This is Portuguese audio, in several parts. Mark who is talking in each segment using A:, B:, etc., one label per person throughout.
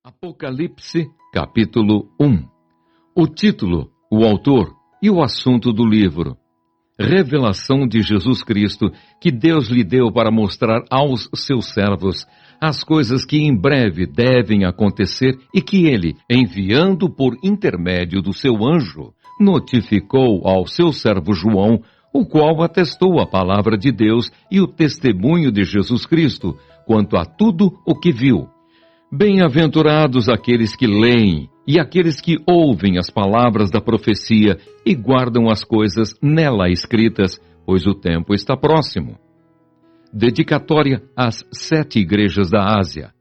A: Apocalipse, capítulo 1. O título, o autor e o assunto do livro. Revelação de Jesus Cristo que Deus lhe deu para mostrar aos seus servos as coisas que em breve devem acontecer e que ele, enviando por intermédio do seu anjo, notificou ao seu servo João, o qual atestou a palavra de Deus e o testemunho de Jesus Cristo, quanto a tudo o que viu. Bem-aventurados aqueles que leem e aqueles que ouvem as palavras da profecia e guardam as coisas nela escritas, pois o tempo está próximo. Dedicatória às 7 igrejas da Ásia.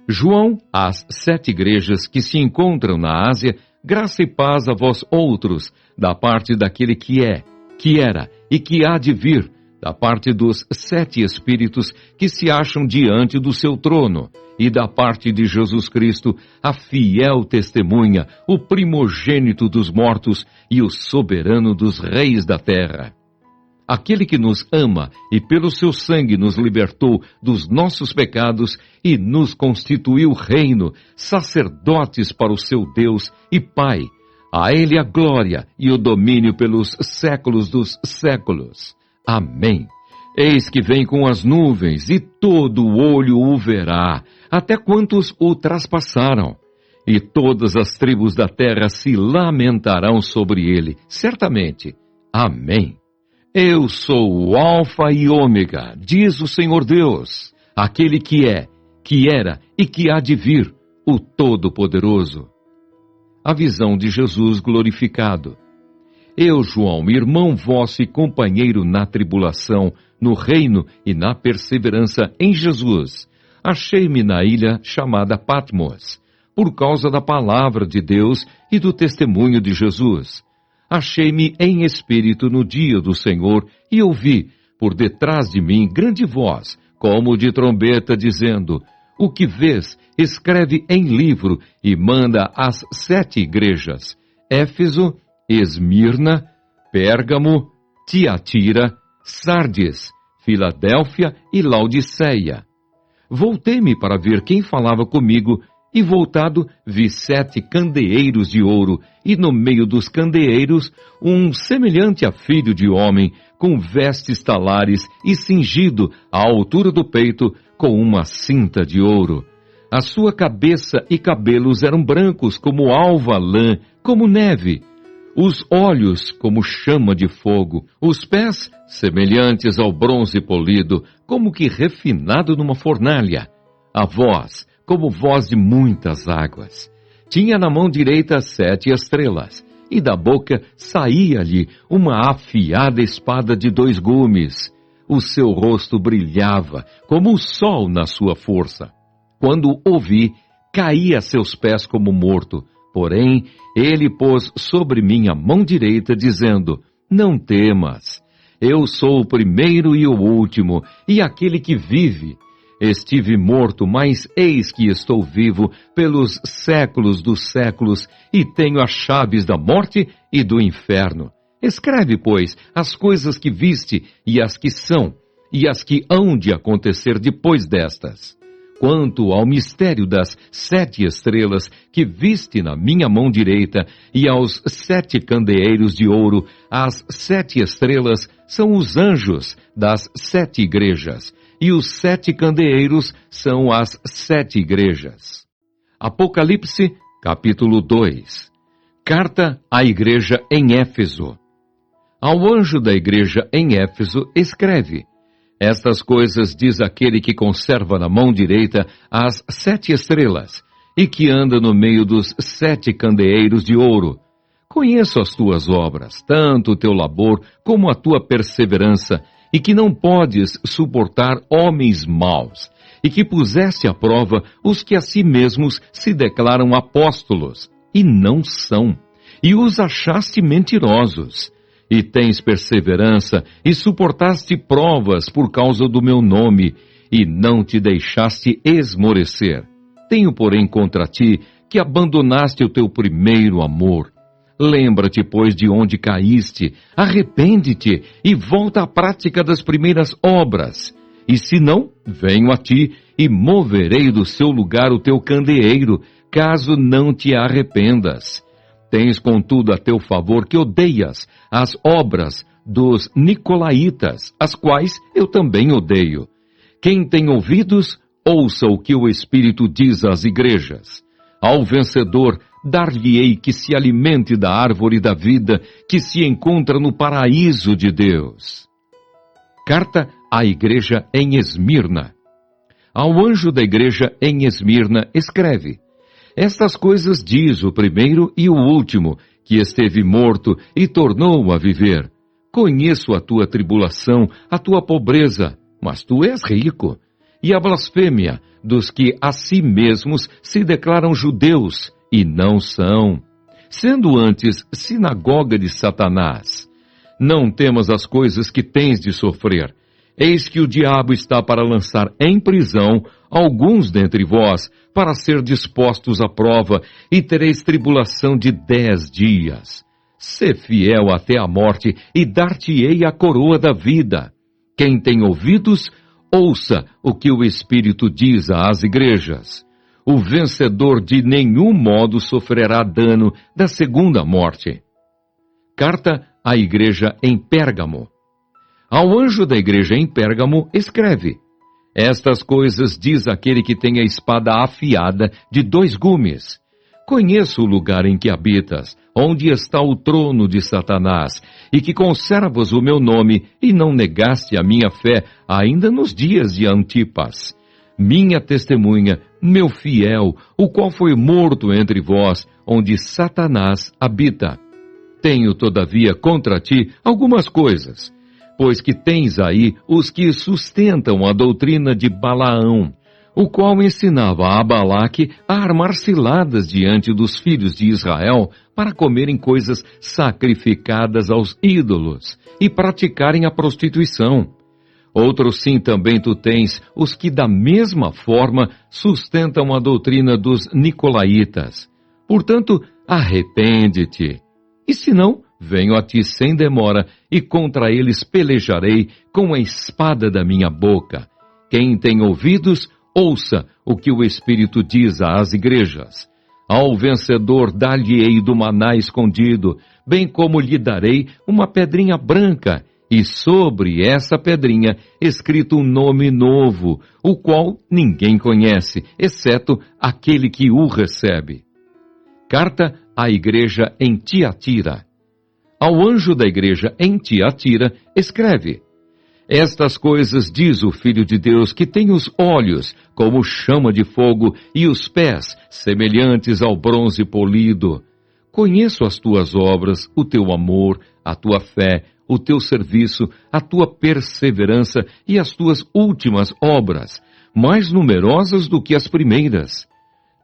A: João, às 7 igrejas que se encontram na Ásia, graça e paz a vós outros, da parte daquele que é, que era e que há de vir, da parte dos 7 Espíritos que se acham diante do seu trono, e da parte de Jesus Cristo, a fiel testemunha, o primogênito dos mortos e o soberano dos reis da terra. Aquele que nos ama e pelo seu sangue nos libertou dos nossos pecados e nos constituiu reino, sacerdotes para o seu Deus e Pai. A ele a glória e o domínio pelos séculos dos séculos. Amém. Eis que vem com as nuvens, e todo o olho o verá, até quantos o traspassaram. E todas as tribos da terra se lamentarão sobre ele, certamente. Amém. Eu sou o Alfa e Ômega, diz o Senhor Deus, aquele que é, que era e que há de vir, o Todo-Poderoso. A visão de Jesus glorificado. Eu, João, irmão vosso e companheiro na tribulação, no reino e na perseverança em Jesus, achei-me na ilha chamada Patmos, por causa da palavra de Deus e do testemunho de Jesus. Achei-me em espírito no dia do Senhor e ouvi, por detrás de mim, grande voz, como de trombeta, dizendo: O que vês, escreve em livro e manda às 7 igrejas: Éfeso, Esmirna, Pérgamo, Tiatira, Sardes, Filadélfia e Laodiceia. Voltei-me para ver quem falava comigo, e voltado vi 7 candeeiros de ouro, e no meio dos candeeiros um semelhante a filho de homem, com vestes talares e cingido à altura do peito com uma cinta de ouro. A sua cabeça e cabelos eram brancos como alva lã, como neve. Os olhos como chama de fogo, os pés semelhantes ao bronze polido, como que refinado numa fornalha, a voz como voz de muitas águas. Tinha na mão direita 7 estrelas, e da boca saía-lhe uma afiada espada de 2 gumes. O seu rosto brilhava como o sol na sua força. Quando o vi, caí a seus pés como morto. Porém, ele pôs sobre mim a mão direita, dizendo: Não temas, eu sou o primeiro e o último, e aquele que vive. Estive morto, mas eis que estou vivo pelos séculos dos séculos, e tenho as chaves da morte e do inferno. Escreve, pois, as coisas que viste, e as que são, e as que hão de acontecer depois destas. Quanto ao mistério das 7 estrelas que viste na minha mão direita, e aos 7 candeeiros de ouro, as 7 estrelas são os anjos das 7 igrejas, e os 7 candeeiros são as 7 igrejas. Apocalipse, capítulo 2. Carta à igreja em Éfeso. Ao anjo da igreja em Éfeso escreve: Estas coisas diz aquele que conserva na mão direita as 7 estrelas, e que anda no meio dos 7 candeeiros de ouro. Conheço as tuas obras, tanto o teu labor como a tua perseverança, e que não podes suportar homens maus, e que puseste à prova os que a si mesmos se declaram apóstolos, e não são, e os achaste mentirosos. E tens perseverança, e suportaste provas por causa do meu nome, e não te deixaste esmorecer. Tenho, porém, contra ti, que abandonaste o teu primeiro amor. Lembra-te, pois, de onde caíste, arrepende-te, e volta à prática das primeiras obras. E se não, venho a ti, e moverei do seu lugar o teu candeeiro, caso não te arrependas. Tens, contudo, a teu favor que odeias as obras dos nicolaítas, as quais eu também odeio. Quem tem ouvidos, ouça o que o Espírito diz às igrejas. Ao vencedor, dar-lhe-ei que se alimente da árvore da vida, que se encontra no paraíso de Deus. Carta à igreja em Esmirna. Ao anjo da igreja em Esmirna escreve: Estas coisas diz o primeiro e o último, que esteve morto e tornou a viver. Conheço a tua tribulação, a tua pobreza, mas tu és rico, e a blasfêmia dos que a si mesmos se declaram judeus e não são, sendo antes sinagoga de Satanás. Não temas as coisas que tens de sofrer. Eis que o diabo está para lançar em prisão alguns dentre vós, para ser dispostos à prova, e tereis tribulação de 10 dias. Sê fiel até a morte, e dar-te-ei a coroa da vida. Quem tem ouvidos, ouça o que o Espírito diz às igrejas. O vencedor de nenhum modo sofrerá dano da segunda morte. Carta à igreja em Pérgamo. Ao anjo da igreja em Pérgamo escreve: Estas coisas diz aquele que tem a espada afiada de 2 gumes. Conheço o lugar em que habitas, onde está o trono de Satanás, e que conservas o meu nome e não negaste a minha fé ainda nos dias de Antipas. Minha testemunha, meu fiel, o qual foi morto entre vós, onde Satanás habita. Tenho, todavia, contra ti algumas coisas, pois que tens aí os que sustentam a doutrina de Balaão, o qual ensinava a Balaque a armar ciladas diante dos filhos de Israel para comerem coisas sacrificadas aos ídolos e praticarem a prostituição. Outros sim também tu tens, os que da mesma forma sustentam a doutrina dos nicolaítas. Portanto, arrepende-te. E se não, venho a ti sem demora, e contra eles pelejarei com a espada da minha boca. Quem tem ouvidos, ouça o que o Espírito diz às igrejas. Ao vencedor dar-lhe-ei do maná escondido, bem como lhe darei uma pedrinha branca, e sobre essa pedrinha escrito um nome novo, o qual ninguém conhece, exceto aquele que o recebe. Carta à igreja em Tiatira. Ao anjo da igreja em Tiatira escreve: Estas coisas diz o Filho de Deus, que tem os olhos como chama de fogo e os pés semelhantes ao bronze polido. Conheço as tuas obras, o teu amor, a tua fé, o teu serviço, a tua perseverança e as tuas últimas obras, mais numerosas do que as primeiras.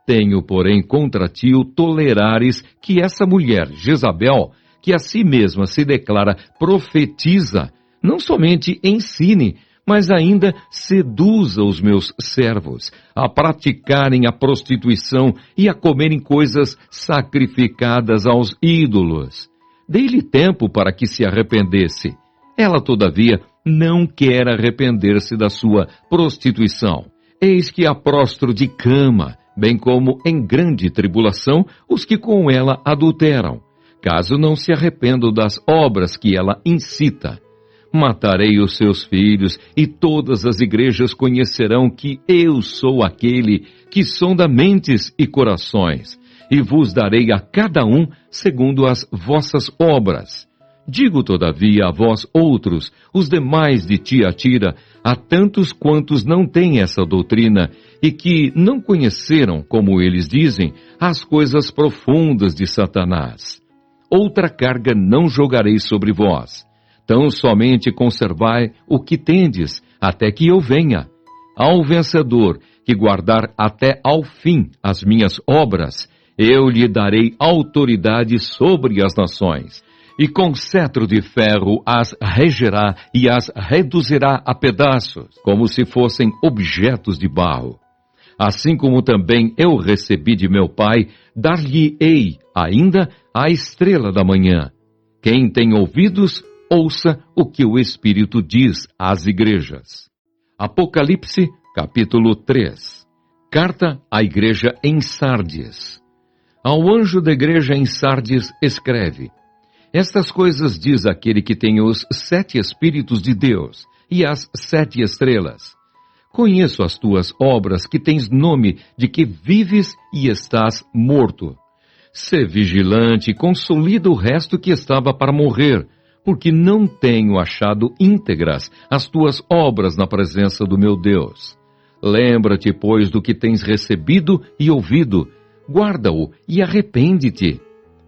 A: Tenho, porém, contra ti o tolerares que essa mulher, Jezabel, que a si mesma se declara profetiza, não somente ensine, mas ainda seduza os meus servos a praticarem a prostituição e a comerem coisas sacrificadas aos ídolos. Dei-lhe tempo para que se arrependesse. Ela, todavia, não quer arrepender-se da sua prostituição. Eis que a prostro de cama, bem como em grande tribulação os que com ela adulteram, caso não se arrependam das obras que ela incita. Matarei os seus filhos, e todas as igrejas conhecerão que eu sou aquele que sonda mentes e corações, e vos darei a cada um segundo as vossas obras. Digo, todavia, a vós outros, os demais de Tiatira, a tantos quantos não têm essa doutrina, e que não conheceram, como eles dizem, as coisas profundas de Satanás. Outra carga não jogarei sobre vós. Tão somente conservai o que tendes, até que eu venha. Ao vencedor, que guardar até ao fim as minhas obras, eu lhe darei autoridade sobre as nações, e com cetro de ferro as regerá e as reduzirá a pedaços, como se fossem objetos de barro. Assim como também eu recebi de meu Pai, dar-lhe-ei ainda a estrela da manhã. Quem tem ouvidos, ouça o que o Espírito diz às igrejas. Apocalipse, capítulo 3. Carta à igreja em Sardes. Ao anjo da igreja em Sardes escreve: Estas coisas diz aquele que tem os 7 Espíritos de Deus e as 7 estrelas. Conheço as tuas obras, que tens nome de que vives e estás morto. Sê vigilante e consolida o resto que estava para morrer, porque não tenho achado íntegras as tuas obras na presença do meu Deus. Lembra-te, pois, do que tens recebido e ouvido, guarda-o e arrepende-te.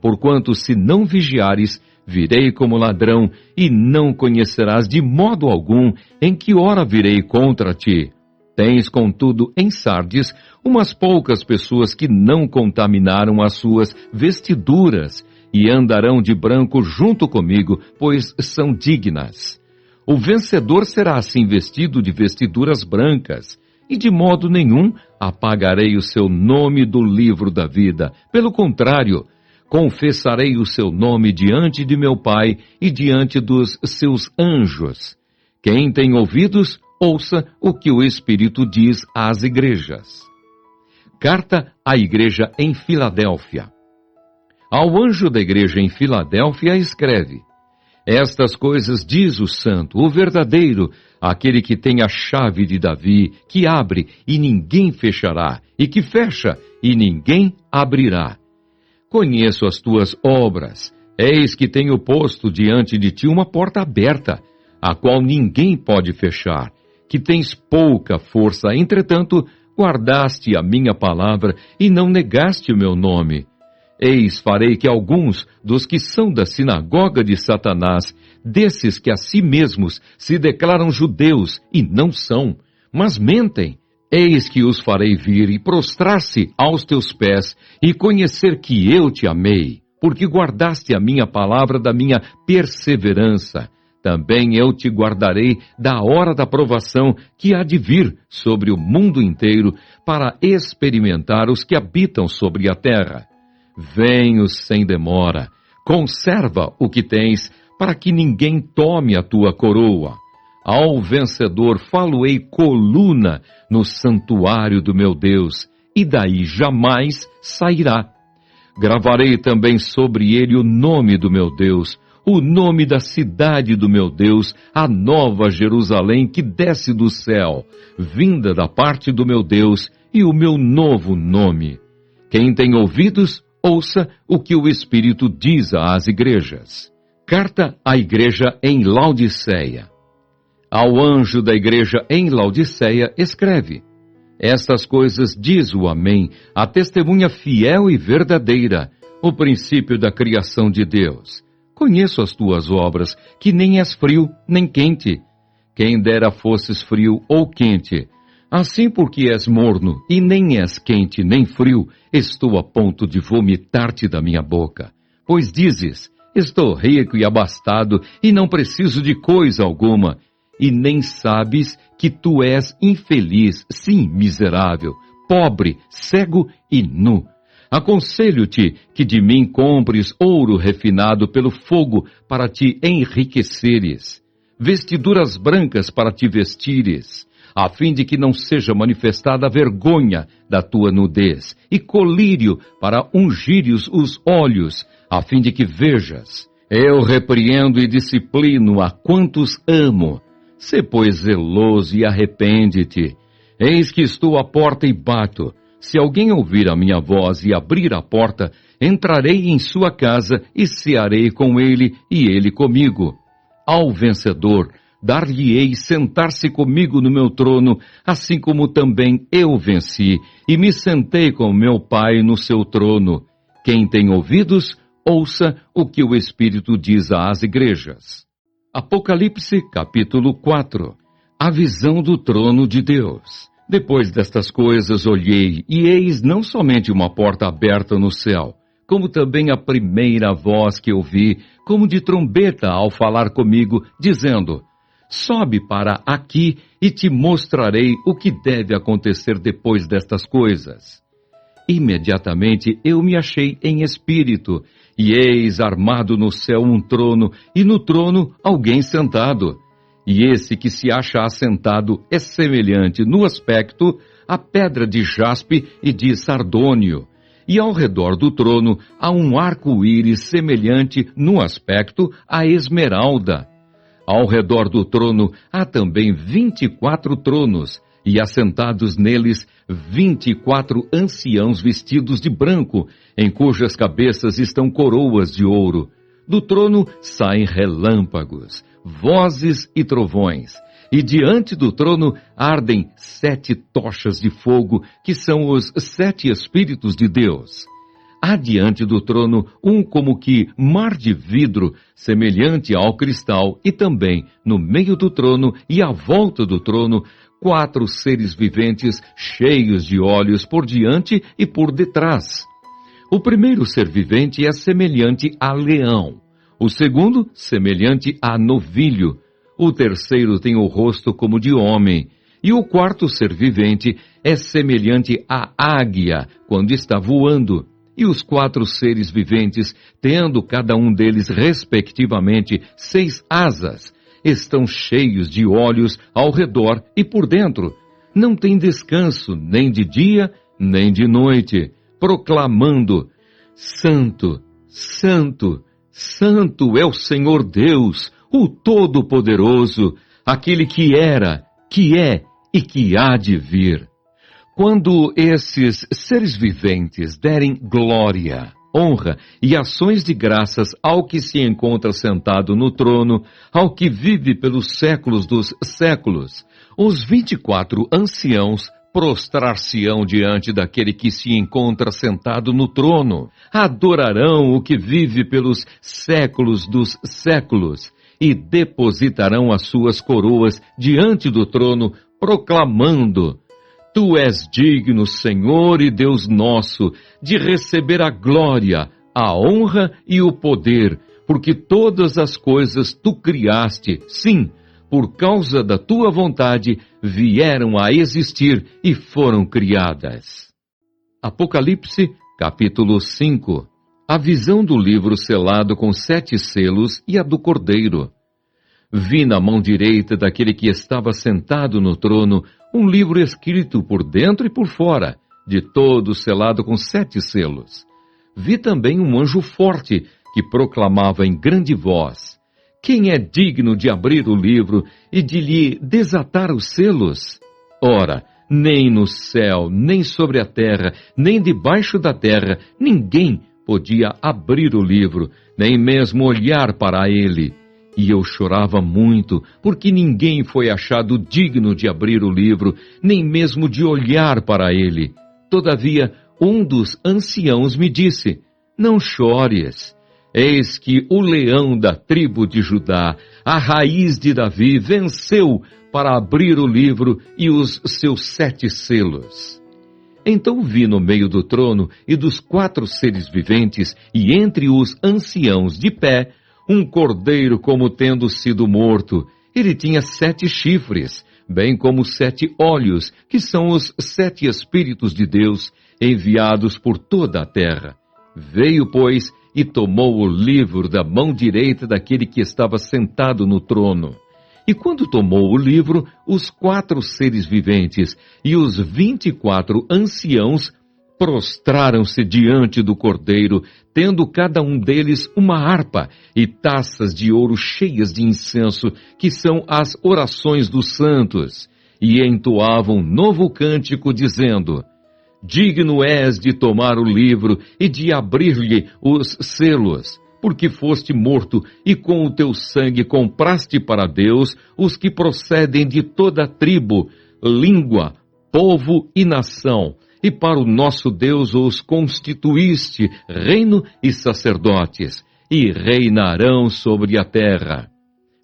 A: Porquanto, se não vigiares, virei como ladrão, e não conhecerás de modo algum em que hora virei contra ti. Tens, contudo, em Sardes, umas poucas pessoas que não contaminaram as suas vestiduras, e andarão de branco junto comigo, pois são dignas. O vencedor será assim vestido de vestiduras brancas, e de modo nenhum apagarei o seu nome do livro da vida. Pelo contrário, confessarei o seu nome diante de meu Pai e diante dos seus anjos. Quem tem ouvidos, ouça o que o Espírito diz às igrejas. Carta à igreja em Filadélfia. Ao anjo da igreja em Filadélfia escreve: Estas coisas diz o santo, o verdadeiro, aquele que tem a chave de Davi, que abre e ninguém fechará, e que fecha e ninguém abrirá. Conheço as tuas obras, eis que tenho posto diante de ti uma porta aberta, a qual ninguém pode fechar, que tens pouca força, entretanto, guardaste a minha palavra e não negaste o meu nome. Eis, farei que alguns dos que são da sinagoga de Satanás, desses que a si mesmos se declaram judeus e não são, mas mentem, eis que os farei vir e prostrar-se aos teus pés e conhecer que eu te amei, porque guardaste a minha palavra da minha perseverança. Também eu te guardarei da hora da provação que há de vir sobre o mundo inteiro para experimentar os que habitam sobre a terra. Venho sem demora, conserva o que tens, para que ninguém tome a tua coroa. Ao vencedor falo-ei coluna no santuário do meu Deus, e daí jamais sairá. Gravarei também sobre ele o nome do meu Deus, o nome da cidade do meu Deus, a nova Jerusalém que desce do céu, vinda da parte do meu Deus, e o meu novo nome. Quem tem ouvidos, ouça o que o Espírito diz às igrejas. Carta à igreja em Laodiceia. Ao anjo da igreja em Laodiceia escreve: Estas coisas diz o Amém, a testemunha fiel e verdadeira, o princípio da criação de Deus. Conheço as tuas obras, que nem és frio nem quente. Quem dera fosses frio ou quente. Assim, porque és morno e nem és quente nem frio, estou a ponto de vomitar-te da minha boca. Pois dizes: Estou rico e abastado e não preciso de coisa alguma. E nem sabes que tu és infeliz, sim, miserável, pobre, cego e nu. Aconselho-te que de mim compres ouro refinado pelo fogo para te enriqueceres, vestiduras brancas para te vestires, a fim de que não seja manifestada a vergonha da tua nudez, e colírio para ungires os olhos, a fim de que vejas. Eu repreendo e disciplino a quantos amo. Sê, pois, zeloso e arrepende-te. Eis que estou à porta e bato. Se alguém ouvir a minha voz e abrir a porta, entrarei em sua casa e cearei com ele e ele comigo. Ao vencedor, dar-lhe-ei sentar-se comigo no meu trono, assim como também eu venci, e me sentei com meu Pai no seu trono. Quem tem ouvidos, ouça o que o Espírito diz às igrejas. Apocalipse, capítulo 4. A visão do trono de Deus. Depois destas coisas olhei, e eis não somente uma porta aberta no céu, como também a primeira voz que ouvi, como de trombeta ao falar comigo, dizendo: Sobe para aqui e te mostrarei o que deve acontecer depois destas coisas. Imediatamente eu me achei em espírito, e eis armado no céu um trono, e no trono alguém sentado. E esse que se acha assentado é semelhante no aspecto à pedra de jaspe e de sardônio. E ao redor do trono há um arco-íris semelhante no aspecto à esmeralda. Ao redor do trono há também 24 tronos, e assentados neles 24 anciãos vestidos de branco, em cujas cabeças estão coroas de ouro. Do trono saem relâmpagos, vozes e trovões, e diante do trono ardem 7 tochas de fogo, que são os 7 Espíritos de Deus. Há diante do trono um como que mar de vidro, semelhante ao cristal, e também no meio do trono e à volta do trono, 4 seres viventes cheios de olhos por diante e por detrás. O primeiro ser vivente é semelhante a leão, o segundo semelhante a novilho, o terceiro tem o rosto como de homem, e o quarto ser vivente é semelhante à águia quando está voando. E os 4 seres viventes, tendo cada um deles respectivamente 6 asas, estão cheios de olhos ao redor e por dentro. Não tem descanso nem de dia, nem de noite, proclamando: Santo, Santo, Santo é o Senhor Deus, o Todo-Poderoso, aquele que era, que é e que há de vir. Quando esses seres viventes derem glória, honra e ações de graças ao que se encontra sentado no trono, ao que vive pelos séculos dos séculos, os 24 anciãos prostrar-se-ão diante daquele que se encontra sentado no trono, adorarão o que vive pelos séculos dos séculos e depositarão as suas coroas diante do trono, proclamando: Tu és digno, Senhor e Deus nosso, de receber a glória, a honra e o poder, porque todas as coisas tu criaste, sim, por causa da tua vontade, vieram a existir e foram criadas. Apocalipse, capítulo 5. A visão do livro selado com 7 selos e a do Cordeiro. Vi na mão direita daquele que estava sentado no trono um livro escrito por dentro e por fora, de todo selado com 7 selos. Vi também um anjo forte que proclamava em grande voz: Quem é digno de abrir o livro e de lhe desatar os selos? Ora, nem no céu, nem sobre a terra, nem debaixo da terra, ninguém podia abrir o livro, nem mesmo olhar para ele. E eu chorava muito, porque ninguém foi achado digno de abrir o livro, nem mesmo de olhar para ele. Todavia, um dos anciãos me disse: Não chores. Eis que o leão da tribo de Judá, a raiz de Davi, venceu para abrir o livro e os seus 7 selos. Então vi no meio do trono e dos 4 seres viventes, e entre os anciãos de pé, um cordeiro como tendo sido morto. Ele tinha 7 chifres, bem como 7 olhos, que são os 7 Espíritos de Deus, enviados por toda a terra. Veio, pois, e tomou o livro da mão direita daquele que estava sentado no trono. E quando tomou o livro, os 4 seres viventes e os 24 anciãos prostraram-se diante do Cordeiro, tendo cada um deles uma harpa e taças de ouro cheias de incenso, que são as orações dos santos, e entoavam novo cântico, dizendo: Digno és de tomar o livro e de abrir-lhe os selos, porque foste morto e com o teu sangue compraste para Deus os que procedem de toda tribo, língua, povo e nação, e para o nosso Deus os constituíste reino e sacerdotes, e reinarão sobre a terra.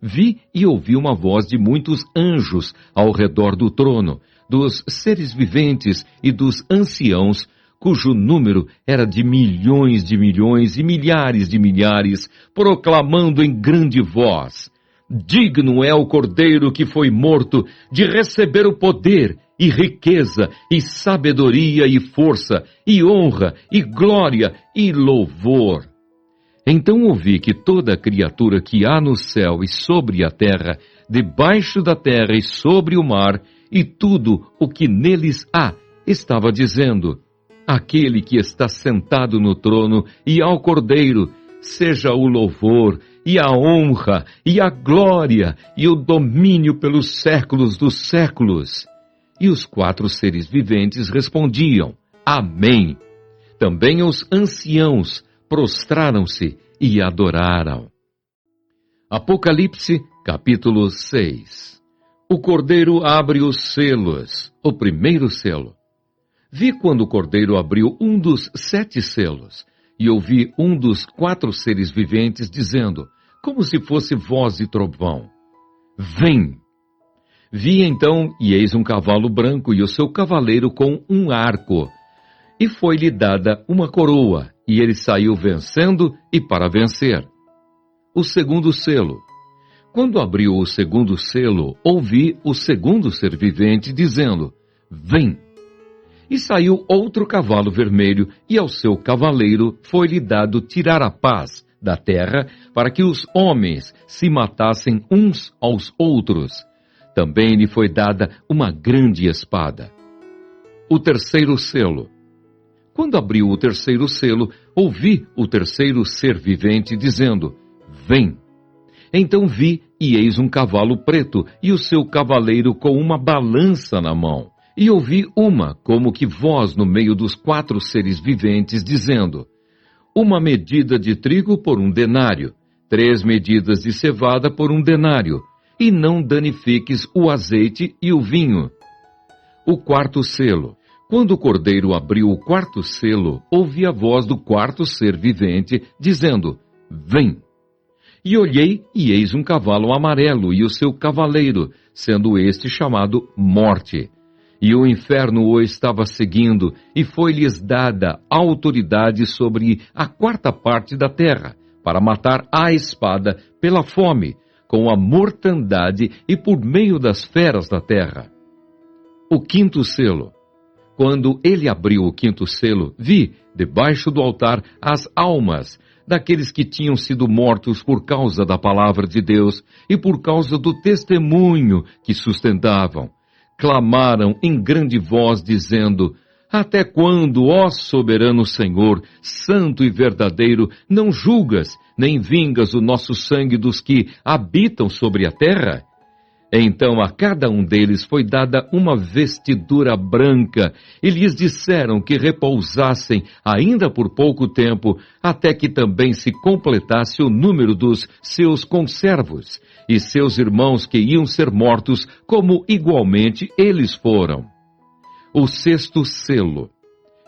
A: Vi e ouvi uma voz de muitos anjos ao redor do trono, dos seres viventes e dos anciãos, cujo número era de milhões e milhares de milhares, proclamando em grande voz: Digno é o Cordeiro que foi morto de receber o poder e riqueza, e sabedoria, e força, e honra, e glória, e louvor. Então ouvi que toda criatura que há no céu e sobre a terra, debaixo da terra e sobre o mar, e tudo o que neles há, estava dizendo: aquele que está sentado no trono e ao Cordeiro, seja o louvor, e a honra, e a glória, e o domínio pelos séculos dos séculos. E os 4 seres viventes respondiam: Amém. Também os anciãos prostraram-se e adoraram. Apocalipse, capítulo 6. O Cordeiro abre os selos, o primeiro selo. Vi quando o Cordeiro abriu um dos 7 selos, e ouvi um dos 4 seres viventes dizendo, como se fosse voz de trovão: Vem! Vi então, e eis um cavalo branco e o seu cavaleiro com um arco. E foi-lhe dada uma coroa, e ele saiu vencendo e para vencer. O segundo selo. Quando abriu o segundo selo, ouvi o segundo ser vivente dizendo: Vem! E saiu outro cavalo vermelho, e ao seu cavaleiro foi-lhe dado tirar a paz da terra, para que os homens se matassem uns aos outros. Também lhe foi dada uma grande espada. O terceiro selo. Quando abriu o terceiro selo, ouvi o terceiro ser vivente dizendo: Vem! Então vi, e eis um cavalo preto, e o seu cavaleiro com uma balança na mão. E ouvi uma, como que voz no meio dos 4 seres viventes, dizendo: uma medida de trigo por 1 denário, 3 medidas de cevada por 1 denário, e não danifiques o azeite e o vinho. O quarto selo. Quando o Cordeiro abriu o 4º selo, ouvi a voz do 4º ser vivente, dizendo: Vem! E olhei, e eis um cavalo amarelo, e o seu cavaleiro, sendo este chamado Morte. E o inferno o estava seguindo, e foi-lhes dada autoridade sobre a 4ª parte da terra, para matar à espada, pela fome, com a mortandade e por meio das feras da terra. O 5º selo. Quando ele abriu o 5º selo, vi, debaixo do altar, as almas daqueles que tinham sido mortos por causa da palavra de Deus e por causa do testemunho que sustentavam. Clamaram em grande voz, dizendo: Até quando, ó soberano Senhor, santo e verdadeiro, não julgas, nem vingas o nosso sangue dos que habitam sobre a terra? Então a cada um deles foi dada uma vestidura branca, e lhes disseram que repousassem ainda por pouco tempo, até que também se completasse o número dos seus conservos, e seus irmãos que iam ser mortos, como igualmente eles foram. O 6º selo.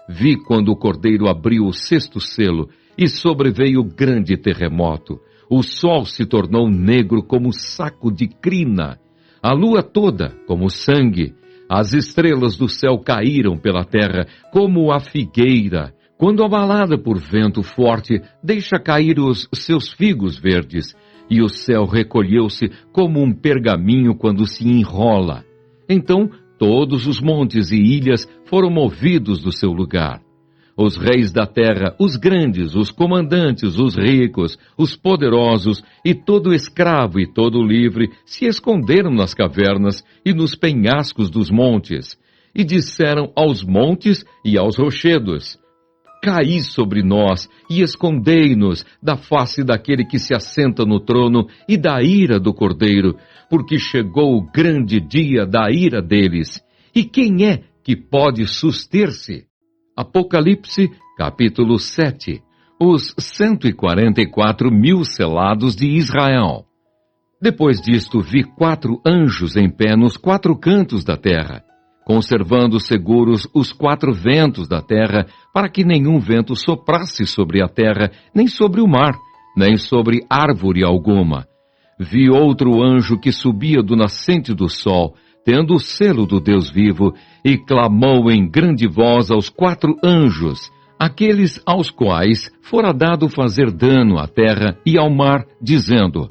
A: Vi quando o Cordeiro abriu o 6º selo, e sobreveio grande terremoto. O sol se tornou negro como saco de crina, a lua toda como sangue, as estrelas do céu caíram pela terra como a figueira, quando abalada por vento forte, deixa cair os seus figos verdes, e o céu recolheu-se como um pergaminho quando se enrola. Então todos os montes e ilhas foram movidos do seu lugar. Os reis da terra, os grandes, os comandantes, os ricos, os poderosos, e todo escravo e todo livre, se esconderam nas cavernas e nos penhascos dos montes, e disseram aos montes e aos rochedos: Caí sobre nós e escondei-nos da face daquele que se assenta no trono e da ira do Cordeiro, porque chegou o grande dia da ira deles. E quem é que pode suster-se? Apocalipse, capítulo 7. Os 144.000 selados de Israel. Depois disto vi 4 anjos em pé nos 4 cantos da terra, conservando seguros os 4 ventos da terra, para que nenhum vento soprasse sobre a terra, nem sobre o mar, nem sobre árvore alguma. Vi outro anjo que subia do nascente do sol, tendo o selo do Deus vivo, e clamou em grande voz aos 4 anjos, aqueles aos quais fora dado fazer dano à terra e ao mar, dizendo: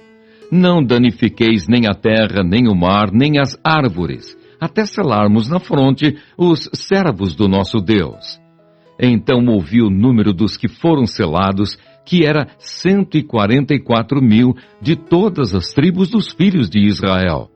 A: Não danifiqueis nem a terra, nem o mar, nem as árvores, até selarmos na fronte os servos do nosso Deus. Então ouvi o número dos que foram selados, que era 144.000 de todas as tribos dos filhos de Israel.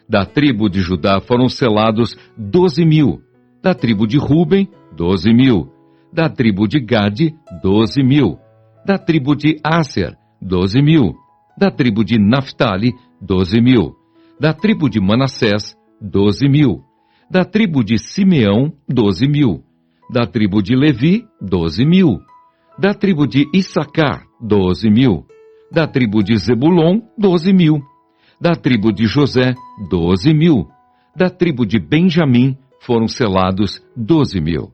A: Da tribo de Judá foram selados 12.000. Da tribo de Ruben, 12.000. Da tribo de Gade, 12.000. Da tribo de Áser, 12.000. Da tribo de Naphtali, 12.000. Da tribo de Manassés, 12.000. Da tribo de Simeão, 12.000. Da tribo de Levi, 12.000. Da tribo de Issacar, 12.000. Da tribo de Zebulon, 12.000. Da tribo de José, 12.000. Da tribo de Benjamim foram selados 12.000.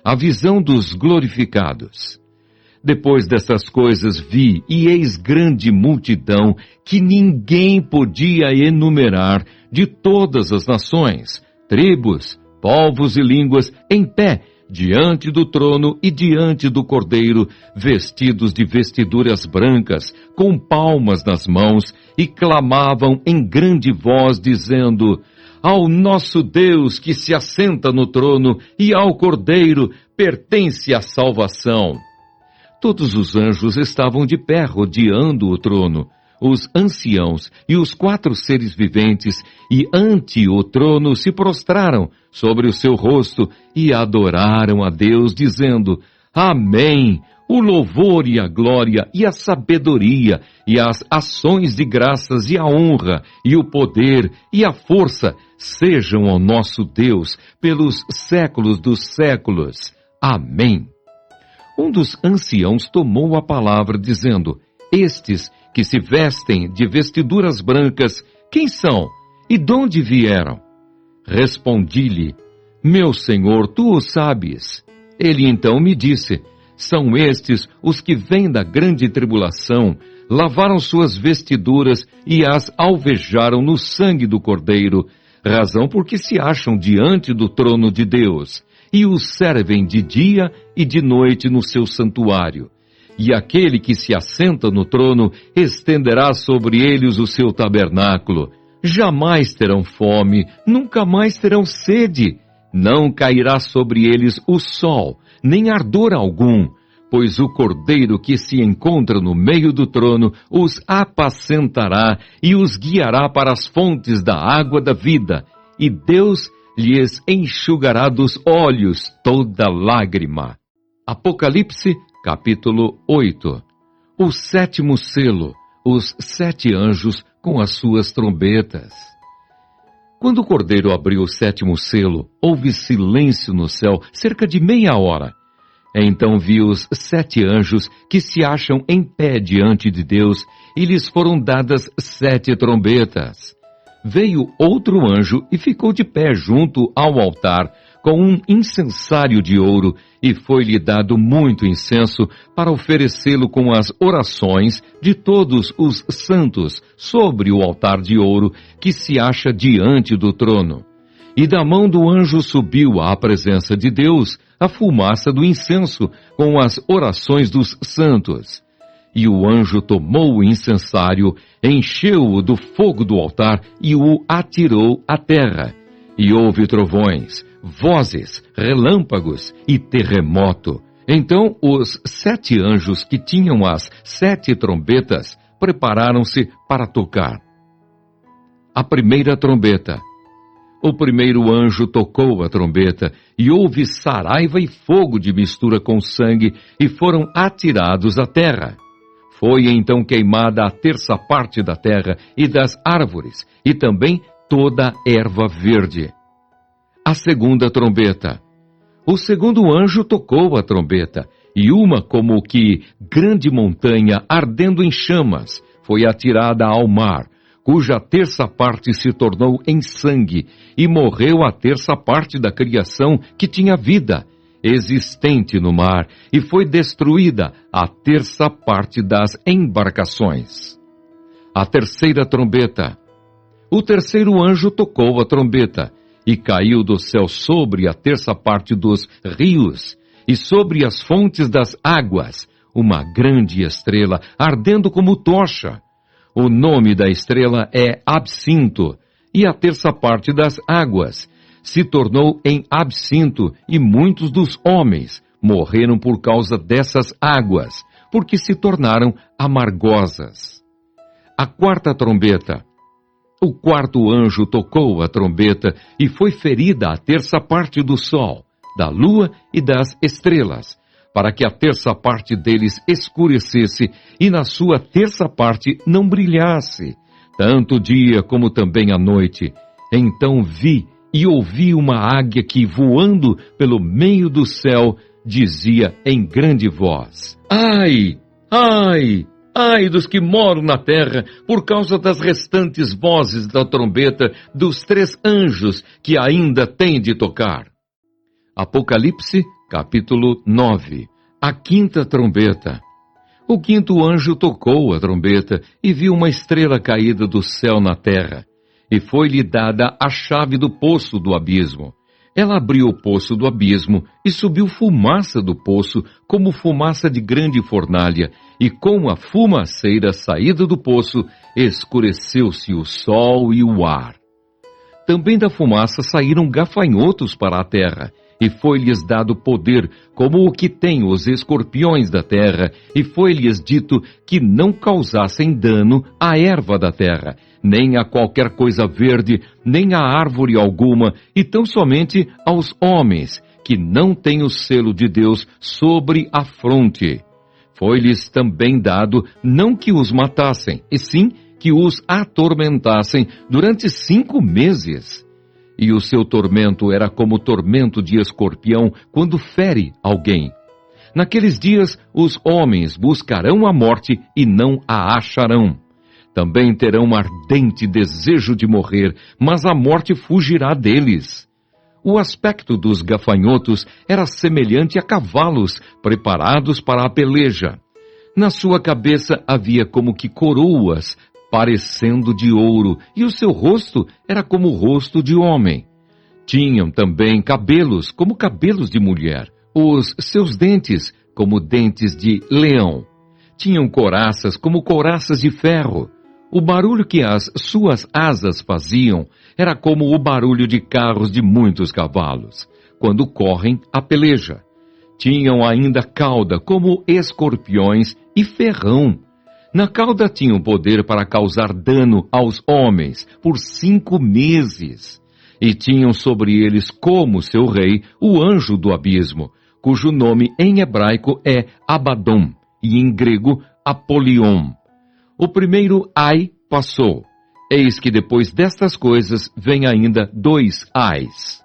A: A visão dos glorificados. Depois dessas coisas vi, e eis grande multidão, que ninguém podia enumerar, de todas as nações, tribos, povos e línguas, em pé, diante do trono e diante do Cordeiro, vestidos de vestiduras brancas, com palmas nas mãos, e clamavam em grande voz, dizendo: Ao nosso Deus que se assenta no trono e ao Cordeiro pertence a salvação. Todos os anjos estavam de pé rodeando o trono, os anciãos e os 4 seres viventes, e ante o trono se prostraram sobre o seu rosto e adoraram a Deus, dizendo: Amém! O louvor e a glória e a sabedoria e as ações de graças e a honra e o poder e a força sejam ao nosso Deus pelos séculos dos séculos. Amém. Um dos anciãos tomou a palavra, dizendo: Estes que se vestem de vestiduras brancas, quem são e de onde vieram? Respondi-lhe: Meu senhor, tu o sabes. Ele então me disse: São estes os que vêm da grande tribulação, lavaram suas vestiduras e as alvejaram no sangue do Cordeiro, razão porque se acham diante do trono de Deus, e os servem de dia e de noite no seu santuário. E aquele que se assenta no trono estenderá sobre eles o seu tabernáculo. Jamais terão fome, nunca mais terão sede. Não cairá sobre eles o sol, nem ardor algum, pois o Cordeiro que se encontra no meio do trono os apacentará e os guiará para as fontes da água da vida, e Deus lhes enxugará dos olhos toda lágrima. Apocalipse, capítulo 8. O 7º selo, os 7 anjos com as suas trombetas. Quando o Cordeiro abriu o 7º selo, houve silêncio no céu cerca de meia hora. Então vi os 7 anjos que se acham em pé diante de Deus, e lhes foram dadas 7 trombetas. Veio outro anjo e ficou de pé junto ao altar, com um incensário de ouro, e foi-lhe dado muito incenso para oferecê-lo com as orações de todos os santos sobre o altar de ouro que se acha diante do trono. E da mão do anjo subiu à presença de Deus a fumaça do incenso com as orações dos santos. E o anjo tomou o incensário, encheu-o do fogo do altar e o atirou à terra. E houve trovões, vozes, relâmpagos e terremoto. Então os 7 anjos que tinham as 7 trombetas prepararam-se para tocar. A primeira trombeta. O primeiro anjo tocou a trombeta, e houve saraiva e fogo de mistura com sangue, e foram atirados à terra. Foi então queimada a 1/3 parte da terra e das árvores, e também toda erva verde. A segunda trombeta. O segundo anjo tocou a trombeta, e uma como que grande montanha ardendo em chamas foi atirada ao mar, cuja 1/3 parte se tornou em sangue, e morreu a 1/3 parte da criação que tinha vida, existente no mar, e foi destruída a 1/3 parte das embarcações. A terceira trombeta. O terceiro anjo tocou a trombeta, e caiu do céu sobre a 1/3 parte dos rios, e sobre as fontes das águas, uma grande estrela, ardendo como tocha. O nome da estrela é Absinto, e a 1/3 parte das águas se tornou em absinto, e muitos dos homens morreram por causa dessas águas, porque se tornaram amargosas. A quarta trombeta. O quarto anjo tocou a trombeta e foi ferida a terça parte do sol, da lua e das estrelas, para que a terça parte deles escurecesse e na sua terça parte não brilhasse, tanto o dia como também a noite. Então vi e ouvi uma águia que, voando pelo meio do céu, dizia em grande voz: Ai, ai, ai dos que moram na terra, por causa das restantes vozes da trombeta dos 3 anjos que ainda têm de tocar. Apocalipse, capítulo 9. A quinta trombeta. O quinto anjo tocou a trombeta e viu uma estrela caída do céu na terra, e foi-lhe dada a chave do poço do abismo. Ela abriu o poço do abismo e subiu fumaça do poço, como fumaça de grande fornalha, e com a fumaceira saída do poço, escureceu-se o sol e o ar. Também da fumaça saíram gafanhotos para a terra, e foi-lhes dado poder, como o que tem os escorpiões da terra, e foi-lhes dito que não causassem dano à erva da terra, nem a qualquer coisa verde, nem a árvore alguma, e tão somente aos homens, que não têm o selo de Deus sobre a fronte. Foi-lhes também dado não que os matassem, e sim que os atormentassem durante 5 meses. E o seu tormento era como o tormento de escorpião quando fere alguém. Naqueles dias, os homens buscarão a morte e não a acharão. Também terão ardente desejo de morrer, mas a morte fugirá deles. O aspecto dos gafanhotos era semelhante a cavalos preparados para a peleja. Na sua cabeça havia como que coroas, parecendo de ouro, e o seu rosto era como o rosto de homem. Tinham também cabelos, como cabelos de mulher, os seus dentes, como dentes de leão. Tinham couraças, como couraças de ferro. O barulho que as suas asas faziam era como o barulho de carros de muitos cavalos, quando correm a peleja. Tinham ainda cauda, como escorpiões, e ferrão. Na cauda tinham poder para causar dano aos homens por 5 meses. E tinham sobre eles como seu rei o anjo do abismo, cujo nome em hebraico é Abaddon e em grego Apolion. O primeiro ai passou. Eis que depois destas coisas vem ainda 2 ais.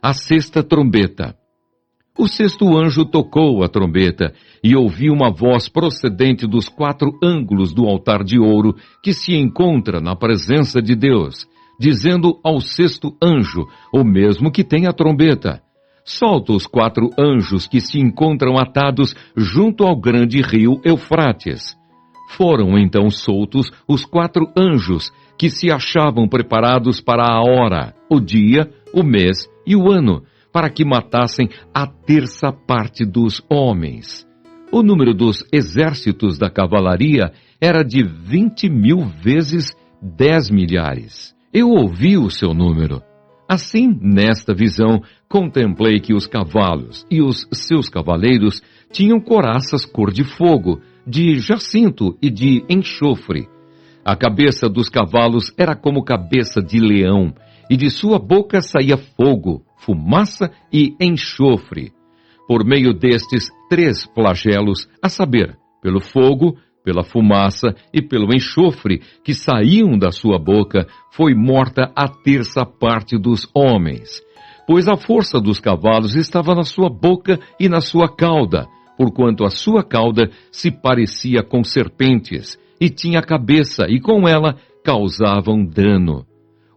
A: A sexta trombeta. O sexto anjo tocou a trombeta e ouvi uma voz procedente dos 4 ângulos do altar de ouro que se encontra na presença de Deus, dizendo ao sexto anjo, o mesmo que tem a trombeta: solta os 4 anjos que se encontram atados junto ao grande rio Eufrates. Foram então soltos os 4 anjos que se achavam preparados para a hora, o dia, o mês e o ano, para que matassem a terça parte dos homens. O número dos exércitos da cavalaria era de 20.000 vezes 10 milhares. Eu ouvi o seu número. Assim, nesta visão, contemplei que os cavalos e os seus cavaleiros tinham couraças cor de fogo, de jacinto e de enxofre. A cabeça dos cavalos era como cabeça de leão, e de sua boca saía fogo, fumaça e enxofre. Por meio destes 3 flagelos, a saber, pelo fogo, pela fumaça e pelo enxofre que saíam da sua boca, foi morta a terça parte dos homens. Pois a força dos cavalos estava na sua boca e na sua cauda, porquanto a sua cauda se parecia com serpentes, e tinha cabeça, e com ela causavam dano.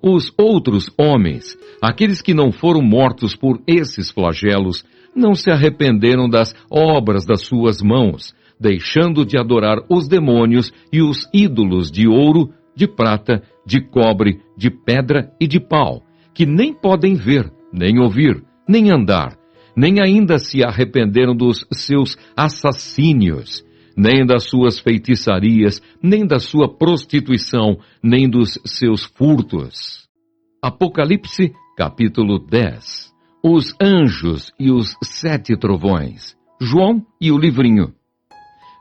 A: Os outros homens, aqueles que não foram mortos por esses flagelos, não se arrependeram das obras das suas mãos, deixando de adorar os demônios e os ídolos de ouro, de prata, de cobre, de pedra e de pau, que nem podem ver, nem ouvir, nem andar, nem ainda se arrependeram dos seus assassínios, nem das suas feitiçarias, nem da sua prostituição, nem dos seus furtos. Apocalipse, capítulo 10. Os anjos e os 7 trovões, João e o livrinho.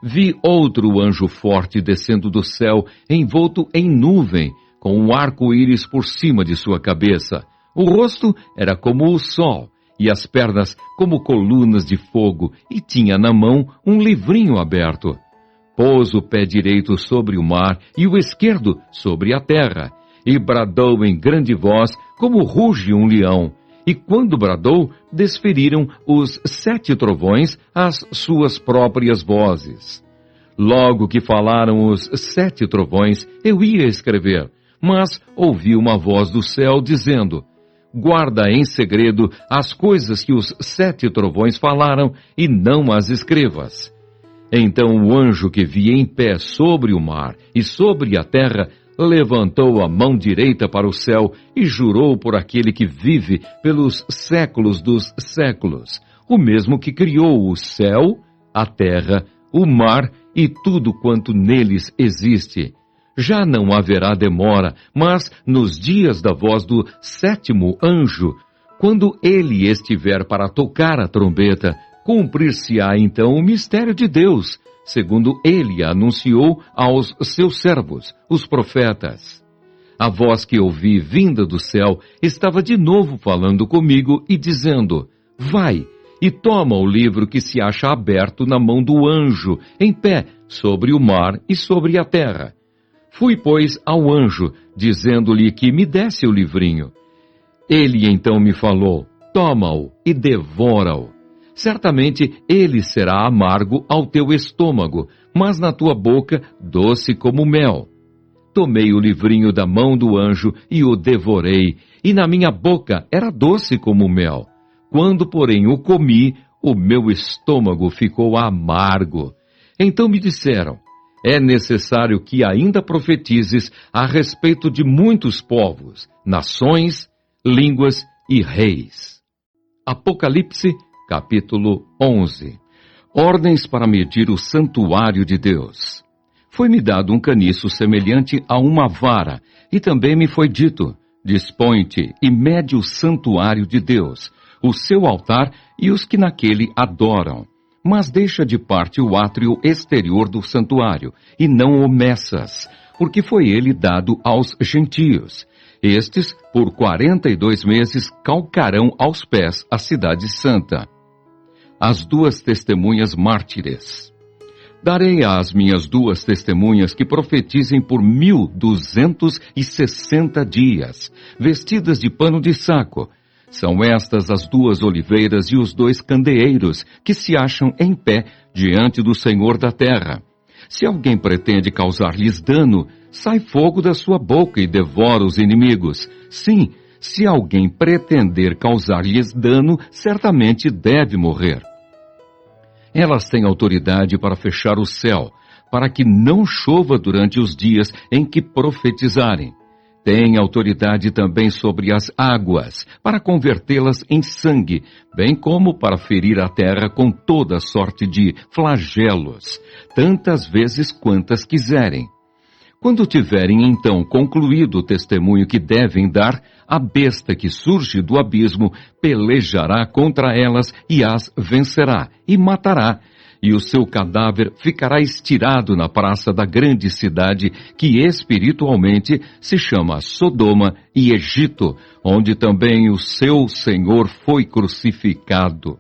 A: Vi outro anjo forte descendo do céu, envolto em nuvem, com um arco-íris por cima de sua cabeça. O rosto era como o sol, e as pernas como colunas de fogo, e tinha na mão um livrinho aberto. Pôs o pé direito sobre o mar e o esquerdo sobre a terra, e bradou em grande voz, como ruge um leão. E quando bradou, desferiram os 7 trovões as suas próprias vozes. Logo que falaram os 7 trovões, eu ia escrever, mas ouvi uma voz do céu dizendo: guarda em segredo as coisas que os 7 trovões falaram e não as escrevas. Então o anjo que vi em pé sobre o mar e sobre a terra levantou a mão direita para o céu e jurou por aquele que vive pelos séculos dos séculos, o mesmo que criou o céu, a terra, o mar e tudo quanto neles existe. Já não haverá demora, mas nos dias da voz do 7º anjo, quando ele estiver para tocar a trombeta, cumprir-se-á então o mistério de Deus, segundo ele anunciou aos seus servos, os profetas. A voz que ouvi vinda do céu estava de novo falando comigo e dizendo: vai e toma o livro que se acha aberto na mão do anjo, em pé, sobre o mar e sobre a terra. Fui, pois, ao anjo, dizendo-lhe que me desse o livrinho. Ele então me falou: toma-o e devora-o. Certamente ele será amargo ao teu estômago, mas na tua boca doce como mel. Tomei o livrinho da mão do anjo e o devorei, e na minha boca era doce como mel. Quando, porém, o comi, o meu estômago ficou amargo. Então me disseram: é necessário que ainda profetizes a respeito de muitos povos, nações, línguas e reis. Apocalipse, capítulo 11. Ordens para medir o santuário de Deus. Foi-me dado um caniço semelhante a uma vara, e também me foi dito: dispõe-te e mede o santuário de Deus, o seu altar e os que naquele adoram. Mas deixa de parte o átrio exterior do santuário, e não o meças, porque foi ele dado aos gentios. Estes, por 42 meses, calcarão aos pés a cidade santa. As 2 testemunhas mártires. Darei às minhas 2 testemunhas que profetizem por 1260 dias, vestidas de pano de saco. São estas as 2 oliveiras e os 2 candeeiros que se acham em pé diante do Senhor da terra. Se alguém pretende causar-lhes dano, sai fogo da sua boca e devora os inimigos. Sim, se alguém pretender causar-lhes dano, certamente deve morrer. Elas têm autoridade para fechar o céu, para que não chova durante os dias em que profetizarem. Têm autoridade também sobre as águas, para convertê-las em sangue, bem como para ferir a terra com toda sorte de flagelos, tantas vezes quantas quiserem. Quando tiverem então concluído o testemunho que devem dar, a besta que surge do abismo pelejará contra elas e as vencerá e matará, e o seu cadáver ficará estirado na praça da grande cidade, que espiritualmente se chama Sodoma e Egito, onde também o seu Senhor foi crucificado.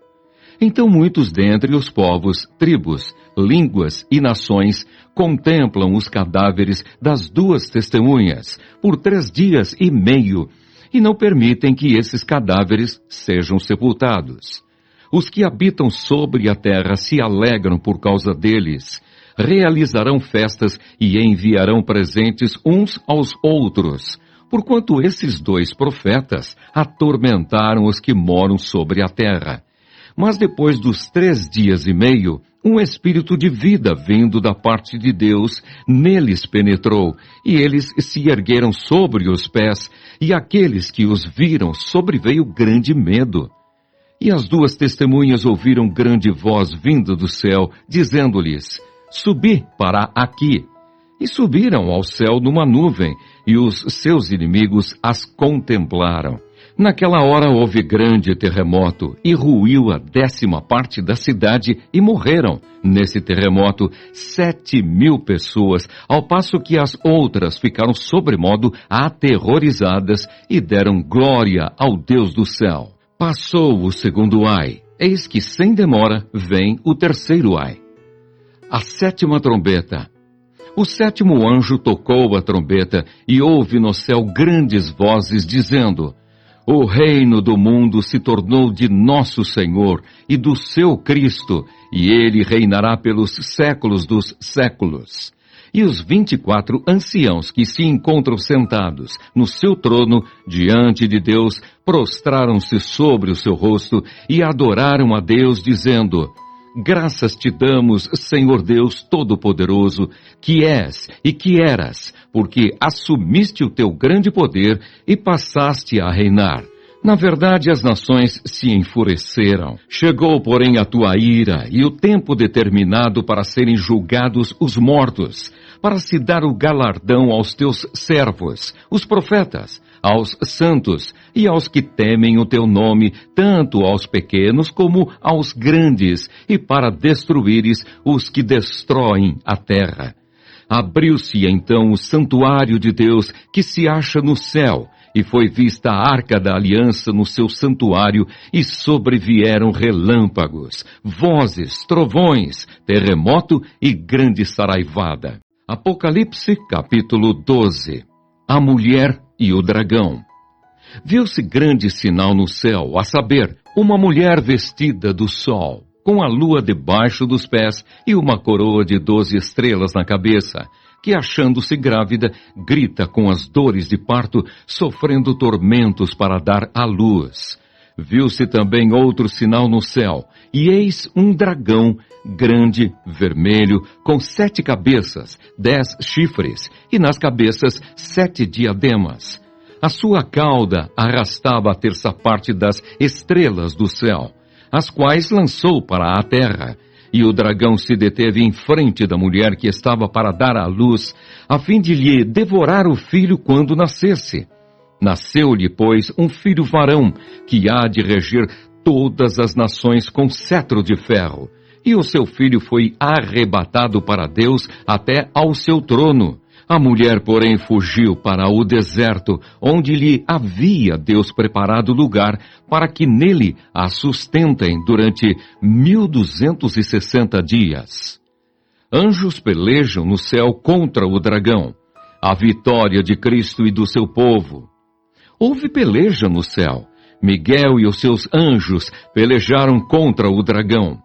A: Então muitos dentre os povos, tribos, línguas e nações contemplam os cadáveres das 2 testemunhas por 3 dias e meio, e não permitem que esses cadáveres sejam sepultados. Os que habitam sobre a terra se alegram por causa deles, realizarão festas e enviarão presentes uns aos outros, porquanto esses 2 profetas atormentaram os que moram sobre a terra. Mas depois dos 3 dias e meio, um espírito de vida vindo da parte de Deus neles penetrou, e eles se ergueram sobre os pés, e aqueles que os viram sobreveio grande medo. E as 2 testemunhas ouviram grande voz vinda do céu, dizendo-lhes: subi para aqui. E subiram ao céu numa nuvem, e os seus inimigos as contemplaram. Naquela hora houve grande terremoto e ruiu a 10ª parte da cidade e morreram, nesse terremoto, 7.000 pessoas, ao passo que as outras ficaram sobremodo aterrorizadas e deram glória ao Deus do céu. Passou o segundo ai, eis que sem demora vem o terceiro ai. A 7ª trombeta. O 7º anjo tocou a trombeta e houve no céu grandes vozes dizendo: o reino do mundo se tornou de nosso Senhor e do seu Cristo, e ele reinará pelos séculos dos séculos. E os 24 anciãos que se encontram sentados no seu trono diante de Deus prostraram-se sobre o seu rosto e adoraram a Deus, dizendo: graças te damos, Senhor Deus Todo-Poderoso, que és e que eras, porque assumiste o teu grande poder e passaste a reinar. Na verdade, as nações se enfureceram. Chegou, porém, a tua ira e o tempo determinado para serem julgados os mortos, para se dar o galardão aos teus servos, os profetas, aos santos e aos que temem o teu nome, tanto aos pequenos como aos grandes, e para destruíres os que destroem a terra. Abriu-se então o santuário de Deus que se acha no céu, e foi vista a arca da aliança no seu santuário, e sobrevieram relâmpagos, vozes, trovões, terremoto e grande saraivada. Apocalipse capítulo 12. A mulher e o dragão. Viu-se grande sinal no céu, a saber, uma mulher vestida do sol, com a lua debaixo dos pés e uma coroa de 12 estrelas na cabeça, que, achando-se grávida, grita com as dores de parto, sofrendo tormentos para dar à luz. Viu-se também outro sinal no céu, e eis um dragão grande, vermelho, com 7 cabeças, 10 chifres, e nas cabeças 7 diademas. A sua cauda arrastava a 1/3 parte das estrelas do céu, as quais lançou para a terra. E o dragão se deteve em frente da mulher que estava para dar à luz, a fim de lhe devorar o filho quando nascesse. Nasceu-lhe, pois, um filho varão, que há de reger todas as nações com cetro de ferro. E o seu filho foi arrebatado para Deus até ao seu trono. A mulher, porém, fugiu para o deserto, onde lhe havia Deus preparado lugar para que nele a sustentem durante 1260 dias. Anjos pelejam no céu contra o dragão, a vitória de Cristo e do seu povo. Houve peleja no céu. Miguel e os seus anjos pelejaram contra o dragão.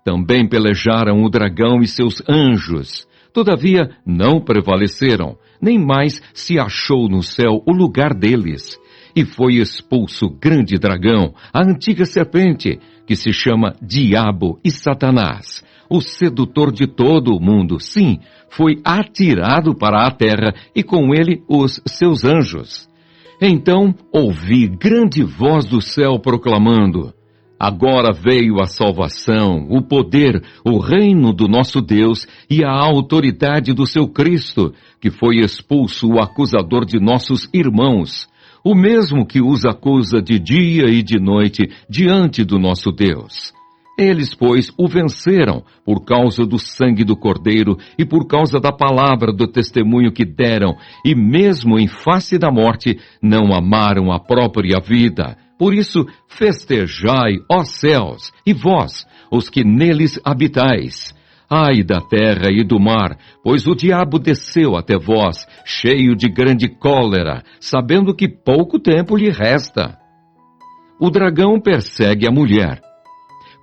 A: Também pelejaram o dragão e seus anjos. Todavia não prevaleceram, nem mais se achou no céu o lugar deles. E foi expulso o grande dragão, a antiga serpente, que se chama Diabo e Satanás, o sedutor de todo o mundo. Sim, foi atirado para a terra e com ele os seus anjos. Então ouvi grande voz do céu proclamando: agora veio a salvação, o poder, o reino do nosso Deus e a autoridade do seu Cristo, que foi expulso o acusador de nossos irmãos, o mesmo que os acusa de dia e de noite diante do nosso Deus. Eles, pois, o venceram por causa do sangue do Cordeiro e por causa da palavra do testemunho que deram, e mesmo em face da morte não amaram a própria vida. Por isso, festejai, ó céus, e vós, os que neles habitais. Ai da terra e do mar, pois o diabo desceu até vós, cheio de grande cólera, sabendo que pouco tempo lhe resta. O dragão persegue a mulher.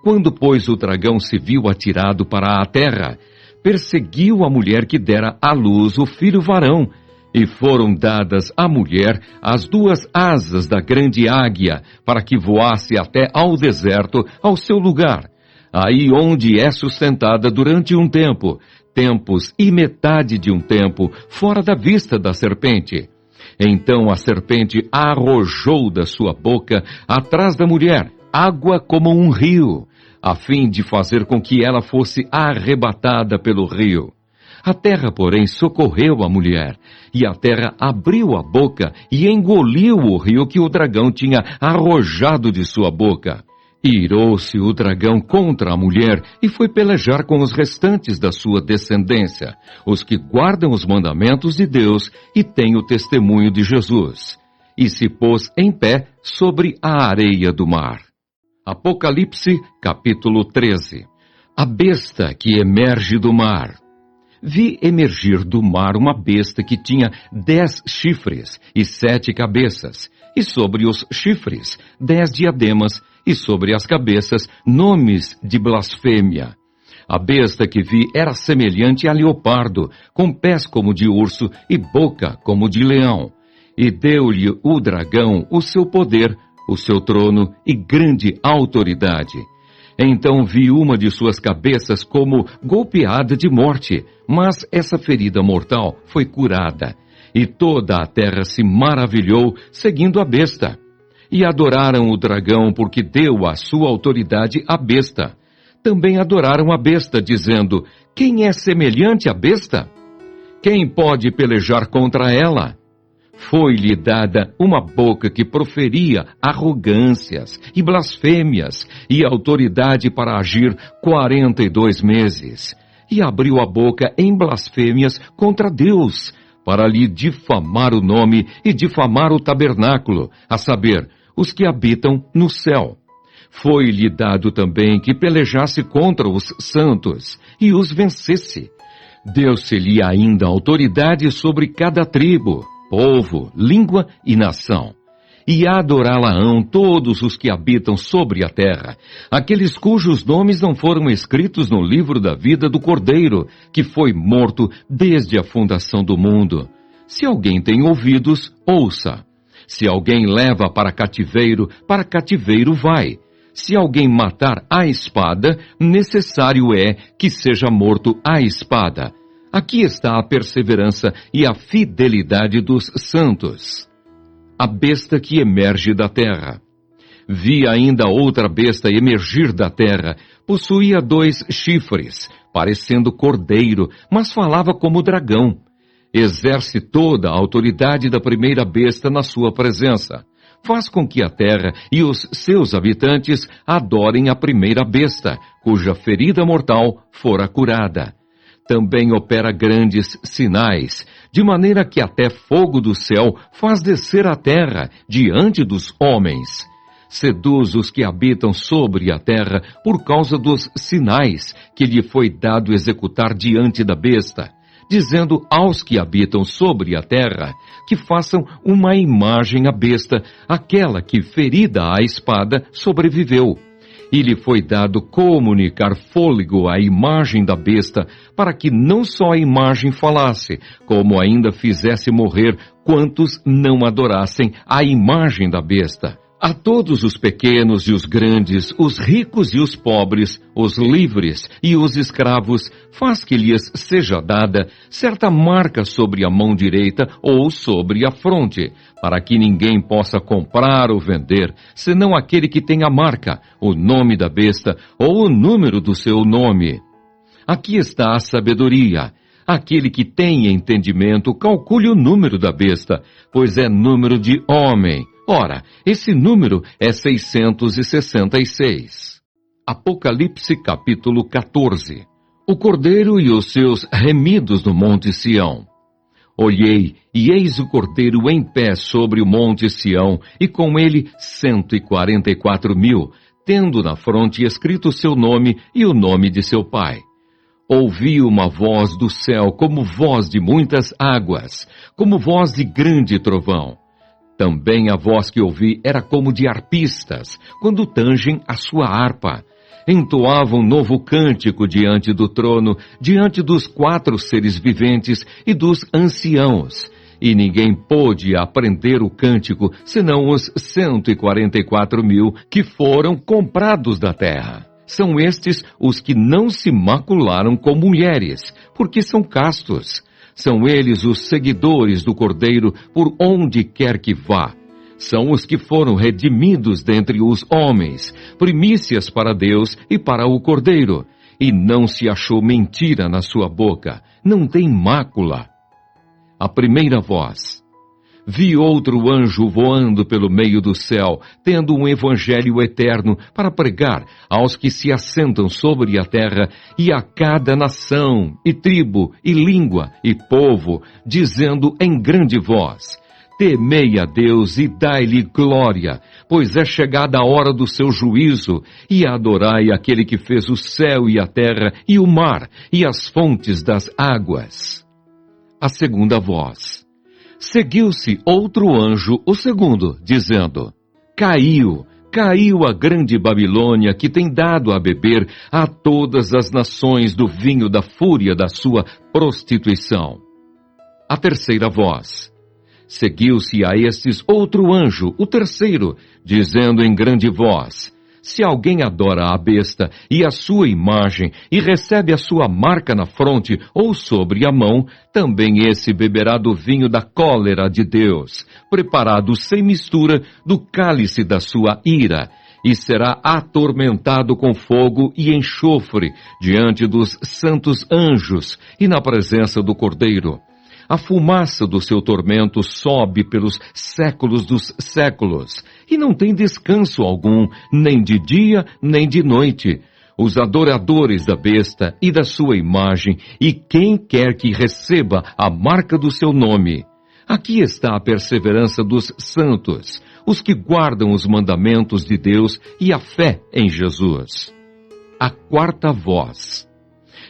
A: Quando, pois, o dragão se viu atirado para a terra, perseguiu a mulher que dera à luz o filho varão, e foram dadas à mulher as 2 asas da grande águia, para que voasse até ao deserto, ao seu lugar, aí onde é sustentada durante um tempo, tempos e metade de um tempo, fora da vista da serpente. Então a serpente arrojou da sua boca, atrás da mulher, água como um rio, a fim de fazer com que ela fosse arrebatada pelo rio. A terra, porém, socorreu a mulher, e a terra abriu a boca e engoliu o rio que o dragão tinha arrojado de sua boca. Irou-se o dragão contra a mulher e foi pelejar com os restantes da sua descendência, os que guardam os mandamentos de Deus e têm o testemunho de Jesus. E se pôs em pé sobre a areia do mar. Apocalipse, capítulo 13. A besta que emerge do mar. Vi emergir do mar uma besta que tinha 10 chifres e 7 cabeças, e sobre os chifres 10 diademas, e sobre as cabeças nomes de blasfêmia. A besta que vi era semelhante a leopardo, com pés como de urso e boca como de leão. E deu-lhe o dragão o seu poder, o seu trono e grande autoridade. Então vi uma de suas cabeças como golpeada de morte, mas essa ferida mortal foi curada. E toda a terra se maravilhou, seguindo a besta. E adoraram o dragão, porque deu a sua autoridade à besta. Também adoraram a besta, dizendo: quem é semelhante à besta? Quem pode pelejar contra ela? Foi-lhe dada uma boca que proferia arrogâncias e blasfêmias, e autoridade para agir 42 meses. E abriu a boca em blasfêmias contra Deus, para lhe difamar o nome e difamar o tabernáculo, a saber, os que habitam no céu. Foi-lhe dado também que pelejasse contra os santos e os vencesse. Deu-se-lhe ainda autoridade sobre cada tribo, povo, língua e nação. E adorá-la-ão todos os que habitam sobre a terra, aqueles cujos nomes não foram escritos no livro da vida do Cordeiro, que foi morto desde a fundação do mundo. Se alguém tem ouvidos, ouça. Se alguém leva para cativeiro vai. Se alguém matar à espada, necessário é que seja morto à espada. Aqui está a perseverança e a fidelidade dos santos. A besta que emerge da terra. Vi ainda outra besta emergir da terra. Possuía 2 chifres, parecendo cordeiro, mas falava como dragão. Exerce toda a autoridade da primeira besta na sua presença. Faz com que a terra e os seus habitantes adorem a primeira besta, cuja ferida mortal fora curada. Também opera grandes sinais, de maneira que até fogo do céu faz descer a terra diante dos homens. Seduz os que habitam sobre a terra por causa dos sinais que lhe foi dado executar diante da besta, dizendo aos que habitam sobre a terra que façam uma imagem à besta, aquela que, ferida à espada, sobreviveu. E lhe foi dado comunicar fôlego à imagem da besta, para que não só a imagem falasse, como ainda fizesse morrer quantos não adorassem a imagem da besta. A todos os pequenos e os grandes, os ricos e os pobres, os livres e os escravos, faz que lhes seja dada certa marca sobre a mão direita ou sobre a fronte, para que ninguém possa comprar ou vender, senão aquele que tem a marca, o nome da besta ou o número do seu nome. Aqui está a sabedoria. Aquele que tem entendimento, calcule o número da besta, pois é número de homem. Ora, esse número é 666. Apocalipse capítulo 14. O Cordeiro e os seus remidos no Monte Sião. Olhei, e eis o Cordeiro em pé sobre o Monte Sião, e com ele 144.000, tendo na fronte escrito seu nome e o nome de seu pai. Ouvi uma voz do céu como voz de muitas águas, como voz de grande trovão. Também a voz que ouvi era como de arpistas, quando tangem a sua harpa. Entoavam novo cântico diante do trono, diante dos 4 seres viventes e dos anciãos. E ninguém pôde aprender o cântico, senão os 144.000 que foram comprados da terra. São estes os que não se macularam com mulheres, porque são castos. São eles os seguidores do Cordeiro por onde quer que vá. São os que foram redimidos dentre os homens, primícias para Deus e para o Cordeiro. e não se achou mentira na sua boca, não tem mácula. A primeira voz: vi outro anjo voando pelo meio do céu, tendo um evangelho eterno para pregar aos que se assentam sobre a terra e a cada nação, e tribo, e língua, e povo, dizendo em grande voz: temei a Deus e dai-lhe glória, pois é chegada a hora do seu juízo, e adorai aquele que fez o céu e a terra, e o mar, e as fontes das águas. A segunda voz: seguiu-se outro anjo, o segundo, dizendo: caiu a grande Babilônia, que tem dado a beber a todas as nações do vinho da fúria da sua prostituição. A terceira voz: seguiu-se a estes outro anjo, o terceiro, dizendo em grande voz: se alguém adora a besta e a sua imagem e recebe a sua marca na fronte ou sobre a mão, também esse beberá do vinho da cólera de Deus, preparado sem mistura do cálice da sua ira, e será atormentado com fogo e enxofre diante dos santos anjos e na presença do Cordeiro. A fumaça do seu tormento sobe pelos séculos dos séculos, e não tem descanso algum, nem de dia, nem de noite. Os adoradores da besta e da sua imagem, e quem quer que receba a marca do seu nome. Aqui está a perseverança dos santos, os que guardam os mandamentos de Deus e a fé em Jesus. A quarta voz: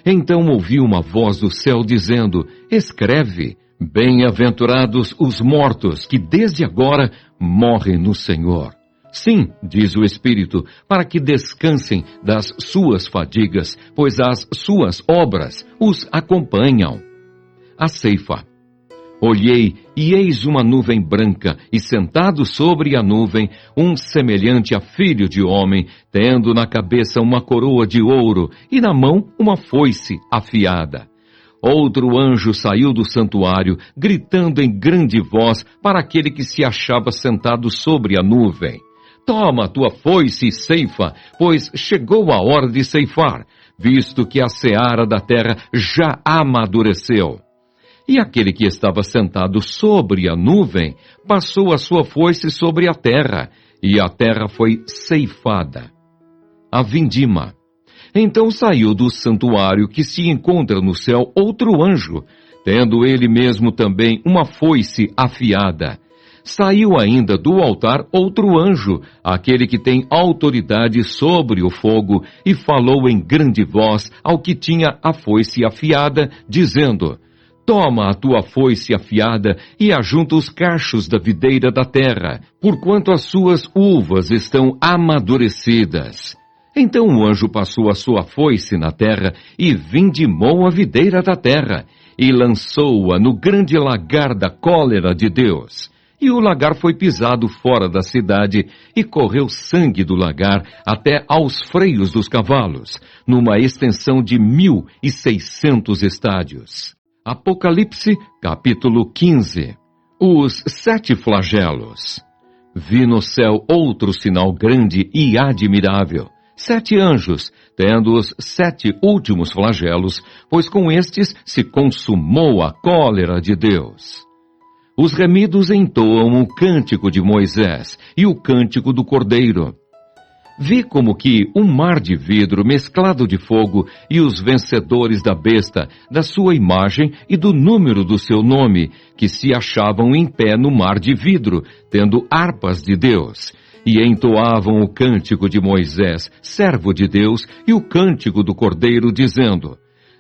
A: então ouvi uma voz do céu dizendo: escreve, bem-aventurados os mortos que desde agora morrem no Senhor. Sim, diz o Espírito, para que descansem das suas fadigas, pois as suas obras os acompanham. A ceifa: olhei, e eis uma nuvem branca, e sentado sobre a nuvem, um semelhante a filho de homem, tendo na cabeça uma coroa de ouro, e na mão uma foice afiada. Outro anjo saiu do santuário, gritando em grande voz para aquele que se achava sentado sobre a nuvem: toma a tua foice e ceifa, pois chegou a hora de ceifar, visto que a seara da terra já amadureceu. E aquele que estava sentado sobre a nuvem passou a sua foice sobre a terra, e a terra foi ceifada. A vindima: então saiu do santuário que se encontra no céu outro anjo, tendo ele mesmo também uma foice afiada. Saiu ainda do altar outro anjo, aquele que tem autoridade sobre o fogo, e falou em grande voz ao que tinha a foice afiada, dizendo: toma a tua foice afiada e ajunta os cachos da videira da terra, porquanto as suas uvas estão amadurecidas. Então o anjo passou a sua foice na terra e vindimou a videira da terra, e lançou-a no grande lagar da cólera de Deus. E o lagar foi pisado fora da cidade, e correu sangue do lagar até aos freios dos cavalos, numa extensão de 1.600 estádios. Apocalipse, capítulo 15. Os 7 flagelos. Vi no céu outro sinal grande e admirável: 7 anjos, tendo os 7 últimos flagelos, pois com estes se consumou a cólera de Deus. Os remidos entoam o cântico de Moisés e o cântico do Cordeiro. Vi como que um mar de vidro mesclado de fogo, e os vencedores da besta, da sua imagem e do número do seu nome, que se achavam em pé no mar de vidro, tendo harpas de Deus, e entoavam o cântico de Moisés, servo de Deus, e o cântico do Cordeiro, dizendo: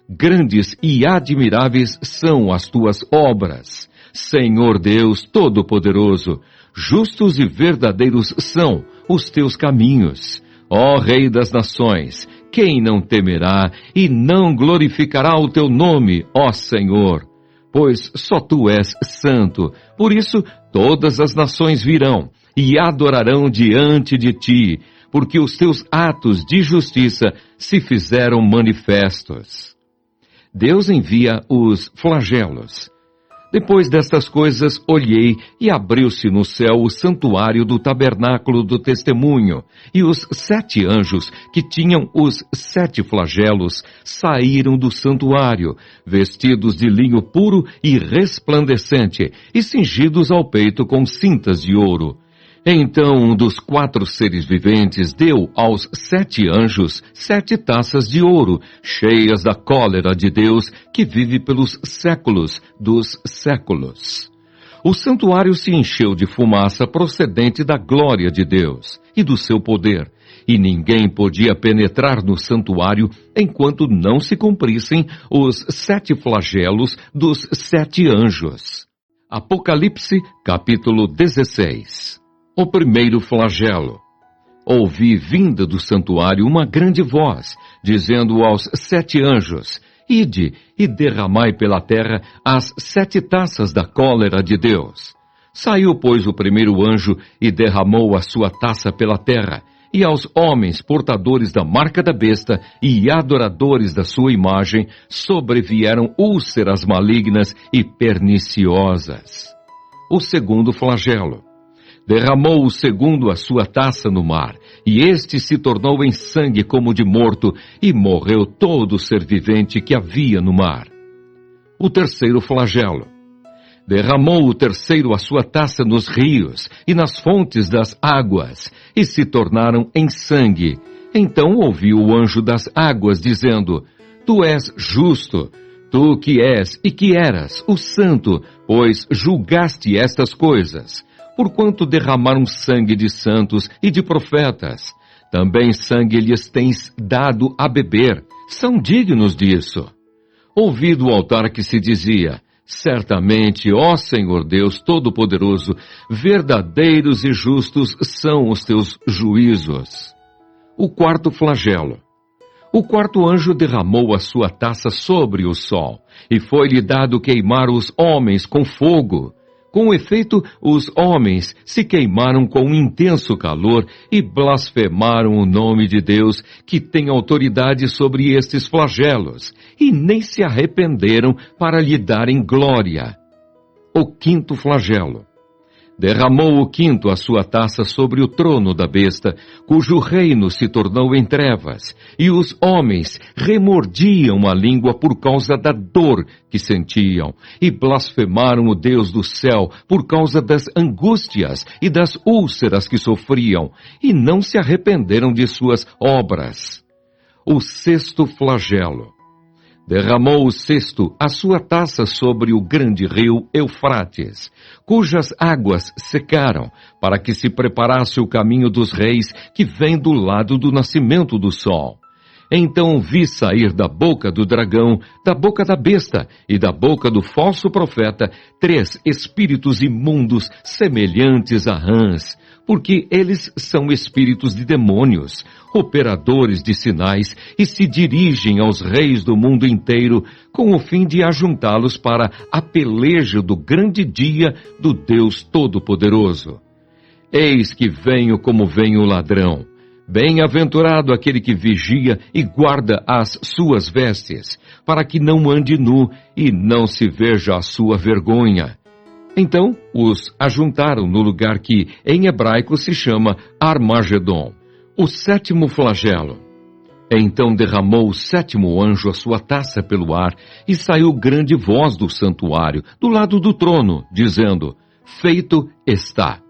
A: grandes e admiráveis são as tuas obras, Senhor Deus Todo-Poderoso. Justos e verdadeiros são os teus caminhos, ó Rei das nações. Quem não temerá e não glorificará o teu nome, ó Senhor? Pois só tu és santo. Por isso todas as nações virão e adorarão diante de ti, porque os teus atos de justiça se fizeram manifestos. Deus envia os flagelos. Depois destas coisas, olhei, e abriu-se no céu o santuário do tabernáculo do testemunho, e os 7 anjos, que tinham os 7 flagelos, saíram do santuário, vestidos de linho puro e resplandecente, e cingidos ao peito com cintas de ouro. Então um dos 4 seres viventes deu aos 7 anjos 7 taças de ouro, cheias da cólera de Deus, que vive pelos séculos dos séculos. O santuário se encheu de fumaça procedente da glória de Deus e do seu poder, e ninguém podia penetrar no santuário enquanto não se cumprissem os 7 flagelos dos 7 anjos. Apocalipse, capítulo 16. O primeiro flagelo. Ouvi vinda do santuário uma grande voz, dizendo aos 7 anjos: Ide e derramai pela terra as 7 taças da cólera de Deus. Saiu, pois, o primeiro anjo e derramou a sua taça pela terra, e aos homens portadores da marca da besta e adoradores da sua imagem sobrevieram úlceras malignas e perniciosas. O segundo flagelo. Derramou o segundo a sua taça no mar, e este se tornou em sangue como de morto, e morreu todo ser vivente que havia no mar. O terceiro flagelo. Derramou o terceiro a sua taça nos rios e nas fontes das águas, e se tornaram em sangue. Então ouviu o anjo das águas, dizendo: Tu és justo, tu que és e que eras o santo, pois julgaste estas coisas. Porquanto derramaram sangue de santos e de profetas, também sangue lhes tens dado a beber, são dignos disso. Ouvi do altar que se dizia: Certamente, ó Senhor Deus Todo-Poderoso, verdadeiros e justos são os teus juízos. O quarto flagelo. O quarto anjo derramou a sua taça sobre o sol, e foi-lhe dado queimar os homens com fogo. Com efeito, os homens se queimaram com um intenso calor e blasfemaram o nome de Deus, que tem autoridade sobre estes flagelos, e nem se arrependeram para lhe darem glória. O quinto flagelo. Derramou o quinto a sua taça sobre o trono da besta, cujo reino se tornou em trevas, e os homens remordiam a língua por causa da dor que sentiam, e blasfemaram o Deus do céu por causa das angústias e das úlceras que sofriam, e não se arrependeram de suas obras. O sexto flagelo. Derramou o sexto a sua taça sobre o grande rio Eufrates, cujas águas secaram, para que se preparasse o caminho dos reis que vem do lado do nascimento do sol. Então vi sair da boca do dragão, da boca da besta e da boca do falso profeta 3 espíritos imundos semelhantes a rãs, porque eles são espíritos de demônios, operadores de sinais, e se dirigem aos reis do mundo inteiro com o fim de ajuntá-los para a peleja do grande dia do Deus Todo-Poderoso. Eis que venho como vem o ladrão. Bem-aventurado aquele que vigia e guarda as suas vestes, para que não ande nu e não se veja a sua vergonha. Então os ajuntaram no lugar que em hebraico se chama Armagedon. O sétimo flagelo. Então derramou o sétimo anjo a sua taça pelo ar, e saiu grande voz do santuário, do lado do trono, dizendo: Feito está.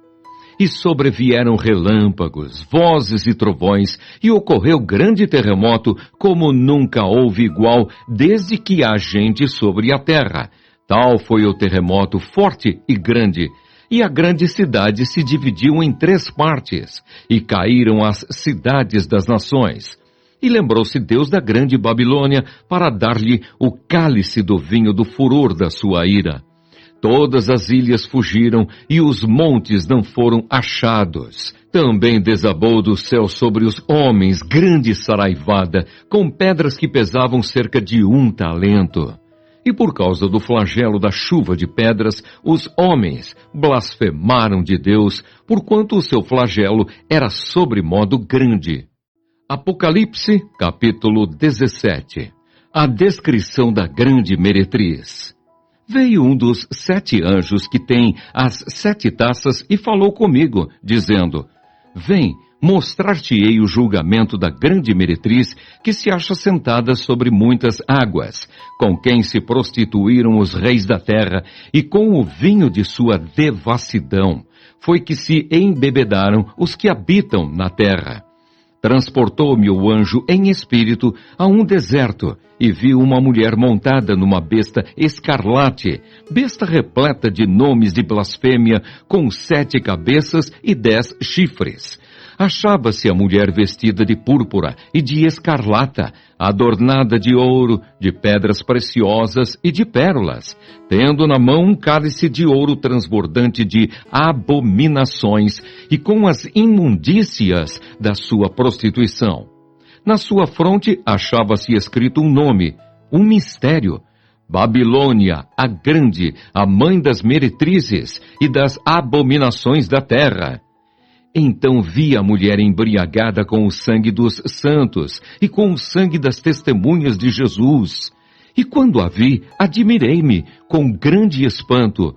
A: E sobrevieram relâmpagos, vozes e trovões, e ocorreu grande terremoto, como nunca houve igual, desde que há gente sobre a terra. Tal foi o terremoto forte e grande, e a grande cidade se dividiu em 3 partes, e caíram as cidades das nações. E lembrou-se Deus da grande Babilônia para dar-lhe o cálice do vinho do furor da sua ira. Todas as ilhas fugiram e os montes não foram achados. Também desabou do céu sobre os homens grande saraivada, com pedras que pesavam cerca de 1 talento. E por causa do flagelo da chuva de pedras, os homens blasfemaram de Deus, porquanto o seu flagelo era sobremodo grande. Apocalipse, capítulo 17. A descrição da grande meretriz. Veio um dos 7 anjos que tem as 7 taças e falou comigo, dizendo: Vem, mostrar-te-ei o julgamento da grande meretriz que se acha sentada sobre muitas águas, com quem se prostituíram os reis da terra, e com o vinho de sua devassidão foi que se embebedaram os que habitam na terra. Transportou-me o anjo em espírito a um deserto, e vi uma mulher montada numa besta escarlate, besta repleta de nomes de blasfêmia, com 7 cabeças e 10 chifres. Achava-se a mulher vestida de púrpura e de escarlata, adornada de ouro, de pedras preciosas e de pérolas, tendo na mão um cálice de ouro transbordante de abominações e com as imundícias da sua prostituição. Na sua fronte achava-se escrito um nome, um mistério: Babilônia, a grande, a mãe das meretrizes e das abominações da terra. Então vi a mulher embriagada com o sangue dos santos e com o sangue das testemunhas de Jesus. E quando a vi, admirei-me com grande espanto.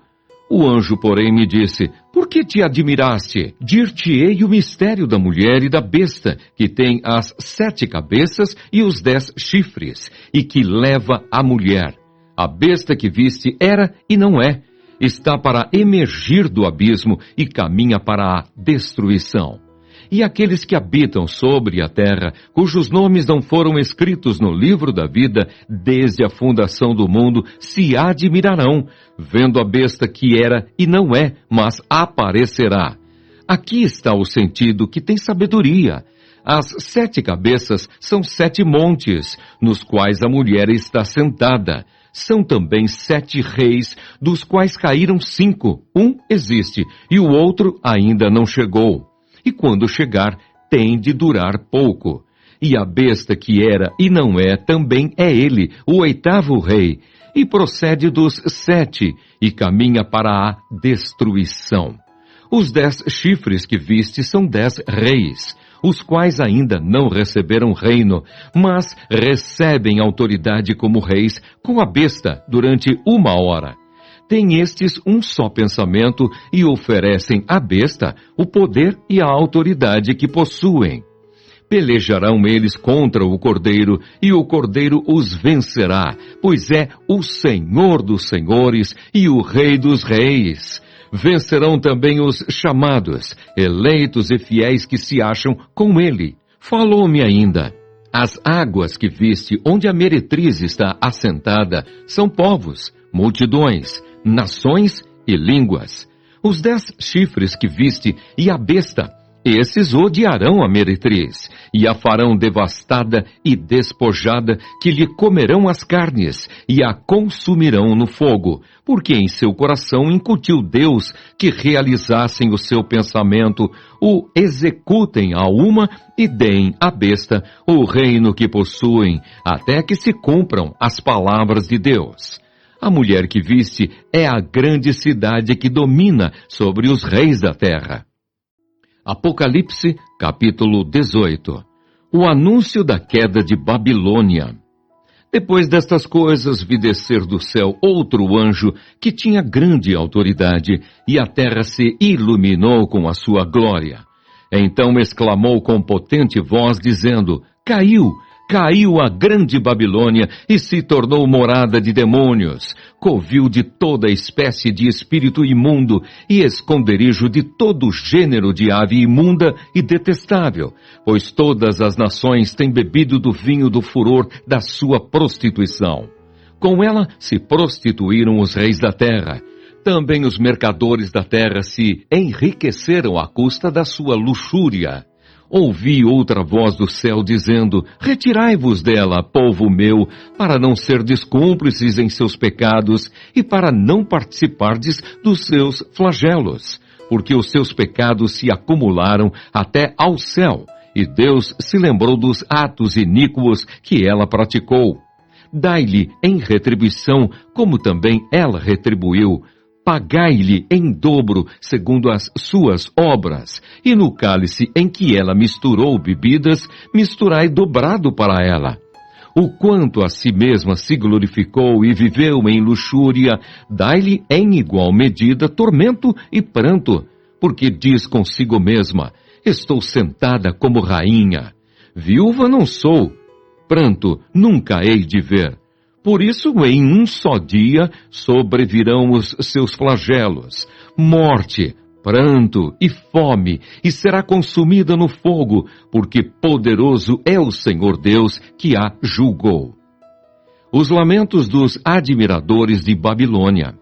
A: O anjo, porém, me disse: Por que te admiraste? Dir-te-ei o mistério da mulher e da besta, que tem as 7 cabeças e os 10 chifres, e que leva a mulher. A besta que viste era e não é. Está para emergir do abismo e caminha para a destruição. E aqueles que habitam sobre a terra, cujos nomes não foram escritos no livro da vida desde a fundação do mundo, se admirarão, vendo a besta que era e não é, mas aparecerá. Aqui está o sentido que tem sabedoria. As 7 cabeças são 7 montes, nos quais a mulher está sentada. São também 7 reis, dos quais caíram 5. Um existe, e o outro ainda não chegou. E quando chegar, tem de durar pouco. E a besta que era e não é, também é ele, o 8º rei, e procede dos 7, e caminha para a destruição. Os 10 chifres que viste são 10 reis, os quais ainda não receberam reino, mas recebem autoridade como reis com a besta durante 1 hora. Têm estes um só pensamento e oferecem à besta o poder e a autoridade que possuem. Pelejarão eles contra o Cordeiro, e o Cordeiro os vencerá, pois é o Senhor dos senhores e o Rei dos reis. Vencerão também os chamados, eleitos e fiéis que se acham com ele. Falou-me ainda: as águas que viste onde a meretriz está assentada são povos, multidões, nações e línguas. Os 10 chifres que viste e a besta, esses odiarão a meretriz, e a farão devastada e despojada, que lhe comerão as carnes, e a consumirão no fogo, porque em seu coração incutiu Deus que realizassem o seu pensamento, o executem a uma e deem à besta o reino que possuem, até que se cumpram as palavras de Deus. A mulher que viste é a grande cidade que domina sobre os reis da terra. Apocalipse, capítulo 18. O anúncio da queda de Babilônia. Depois destas coisas, vi descer do céu outro anjo que tinha grande autoridade, e a terra se iluminou com a sua glória. Então exclamou com potente voz, dizendo: Caiu! Caiu a grande Babilônia e se tornou morada de demônios, covil de toda espécie de espírito imundo e esconderijo de todo gênero de ave imunda e detestável, pois todas as nações têm bebido do vinho do furor da sua prostituição. Com ela se prostituíram os reis da terra. Também os mercadores da terra se enriqueceram à custa da sua luxúria. Ouvi outra voz do céu dizendo: Retirai-vos dela, povo meu, para não serdes cúmplices em seus pecados e para não participardes dos seus flagelos, porque os seus pecados se acumularam até ao céu, e Deus se lembrou dos atos iníquos que ela praticou. Dai-lhe em retribuição, como também ela retribuiu. Pagai-lhe em dobro, segundo as suas obras, e no cálice em que ela misturou bebidas, misturai dobrado para ela. o quanto a si mesma se glorificou e viveu em luxúria, dai-lhe em igual medida tormento e pranto, porque diz consigo mesma: estou sentada como rainha. Viúva não sou, pranto nunca hei de ver. Por isso, em um só dia sobrevirão os seus flagelos, morte, pranto e fome, e será consumida no fogo, porque poderoso é o Senhor Deus que a julgou. Os lamentos dos admiradores de Babilônia.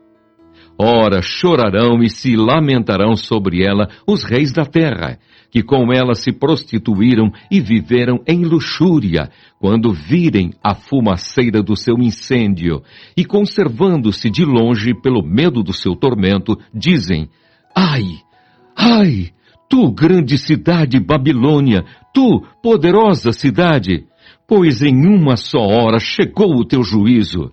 A: Ora, chorarão e se lamentarão sobre ela os reis da terra, que com ela se prostituíram e viveram em luxúria, quando virem a fumaceira do seu incêndio, e conservando-se de longe pelo medo do seu tormento, dizem: ai, ai, tu grande cidade Babilônia, tu poderosa cidade, pois em uma só hora chegou o teu juízo.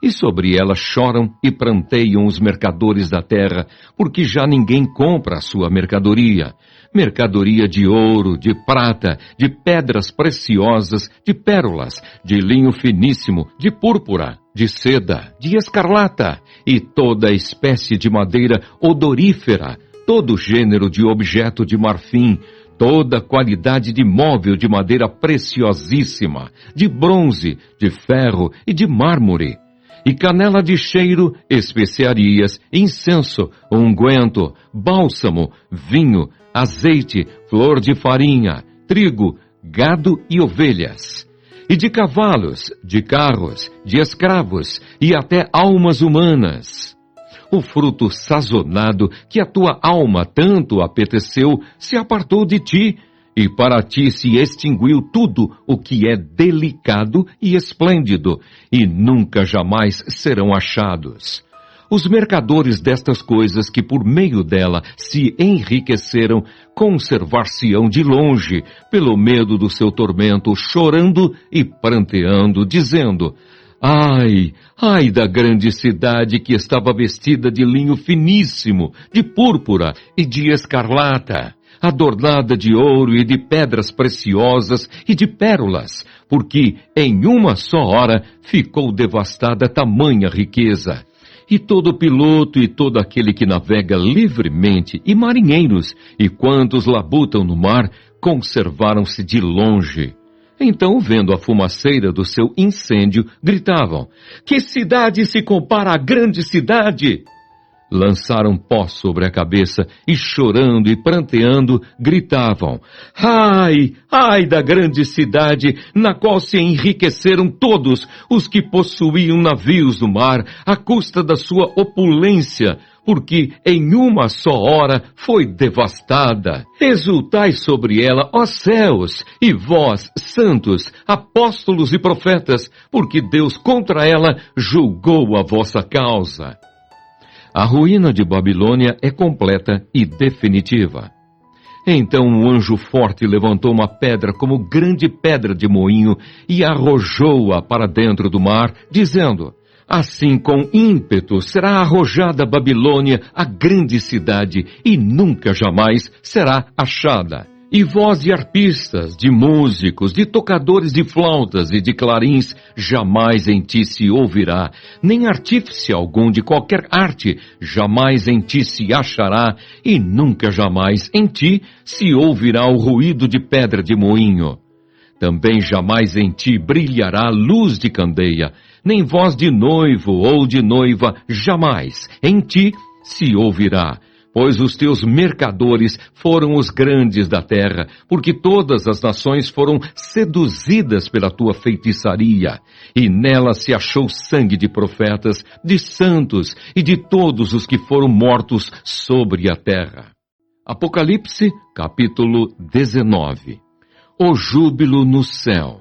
A: E sobre ela choram e pranteiam os mercadores da terra, porque já ninguém compra a sua mercadoria. Mercadoria de ouro, de prata, de pedras preciosas, de pérolas, de linho finíssimo, de púrpura, de seda, de escarlata, e toda espécie de madeira odorífera, todo gênero de objeto de marfim, toda qualidade de móvel de madeira preciosíssima, de bronze, de ferro e de mármore, e canela de cheiro, especiarias, incenso, unguento, bálsamo, vinho, azeite, flor de farinha, trigo, gado e ovelhas, e de cavalos, de carros, de escravos e até almas humanas. O fruto sazonado que a tua alma tanto apeteceu se apartou de ti, e para ti se extinguiu tudo o que é delicado e esplêndido, e nunca jamais serão achados. Os mercadores destas coisas que por meio dela se enriqueceram, conservar-se-ão de longe, pelo medo do seu tormento, chorando e pranteando, dizendo: ai, ai da grande cidade que estava vestida de linho finíssimo, de púrpura e de escarlata, adornada de ouro e de pedras preciosas e de pérolas, porque em uma só hora ficou devastada tamanha riqueza. E todo piloto e todo aquele que navega livremente, e marinheiros, e quantos labutam no mar, conservaram-se de longe. Então, vendo a fumaceira do seu incêndio, gritavam: que cidade se compara à grande cidade? Lançaram pó sobre a cabeça e, chorando e pranteando, gritavam: ai, ai da grande cidade, na qual se enriqueceram todos os que possuíam navios no mar, à custa da sua opulência, porque em uma só hora foi devastada. Exultai sobre ela, ó céus, e vós, santos, apóstolos e profetas, porque Deus contra ela julgou a vossa causa. A ruína de Babilônia é completa e definitiva. Então um anjo forte levantou uma pedra como grande pedra de moinho e arrojou-a para dentro do mar, dizendo: assim com ímpeto será arrojada Babilônia, a grande cidade, e nunca jamais será achada. E voz de arpistas, de músicos, de tocadores de flautas e de clarins, jamais em ti se ouvirá, nem artífice algum de qualquer arte, jamais em ti se achará, e nunca jamais em ti se ouvirá o ruído de pedra de moinho. Também jamais em ti brilhará luz de candeia, nem voz de noivo ou de noiva, jamais em ti se ouvirá. Pois os teus mercadores foram os grandes da terra, porque todas as nações foram seduzidas pela tua feitiçaria, e nela se achou sangue de profetas, de santos e de todos os que foram mortos sobre a terra. Apocalipse, capítulo 19. O júbilo no céu.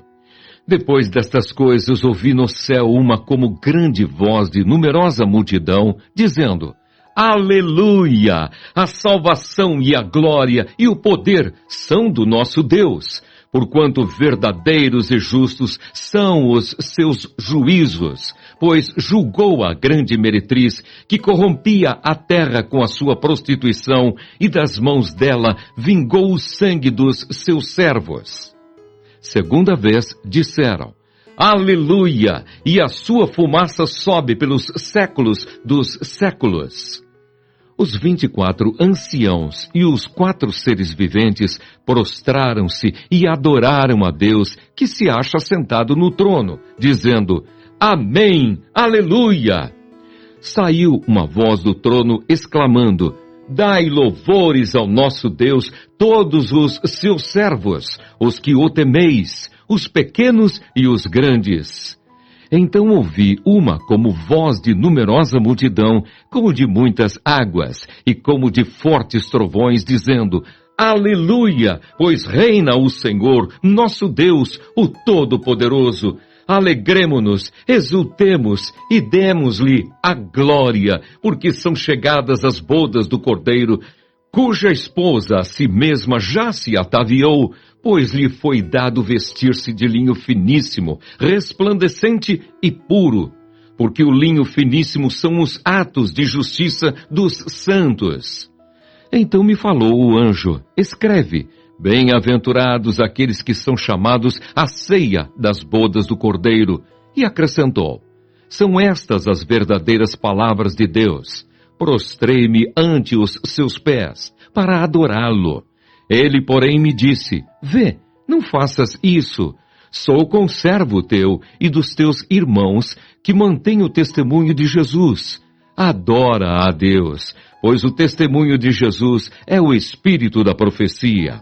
A: Depois destas coisas ouvi no céu uma como grande voz de numerosa multidão, dizendo: aleluia! A salvação e a glória e o poder são do nosso Deus, porquanto verdadeiros e justos são os seus juízos, pois julgou a grande meretriz que corrompia a terra com a sua prostituição, e das mãos dela vingou o sangue dos seus servos. Segunda vez disseram: Aleluia! E a sua fumaça sobe pelos séculos dos séculos. Os 24 anciãos e os 4 seres viventes prostraram-se e adoraram a Deus, que se acha sentado no trono, dizendo: Amém! Aleluia! Saiu uma voz do trono exclamando: Dai louvores ao nosso Deus, todos os seus servos, os que o temeis, os pequenos e os grandes. Então ouvi uma como voz de numerosa multidão, como de muitas águas, e como de fortes trovões, dizendo: Aleluia! Pois reina o Senhor, nosso Deus, o Todo-Poderoso. Alegremo-nos, exultemos e demos-lhe a glória, porque são chegadas as bodas do Cordeiro, cuja esposa a si mesma já se ataviou, pois lhe foi dado vestir-se de linho finíssimo, resplandecente e puro, porque o linho finíssimo são os atos de justiça dos santos. Então me falou o anjo: escreve: bem-aventurados aqueles que são chamados à ceia das bodas do Cordeiro. E acrescentou: são estas as verdadeiras palavras de Deus. Prostrei-me ante os seus pés, para adorá-lo. Ele, porém, me disse: vê, não faças isso. Sou conservo teu e dos teus irmãos, que mantêm o testemunho de Jesus. Adora a Deus, pois o testemunho de Jesus é o espírito da profecia.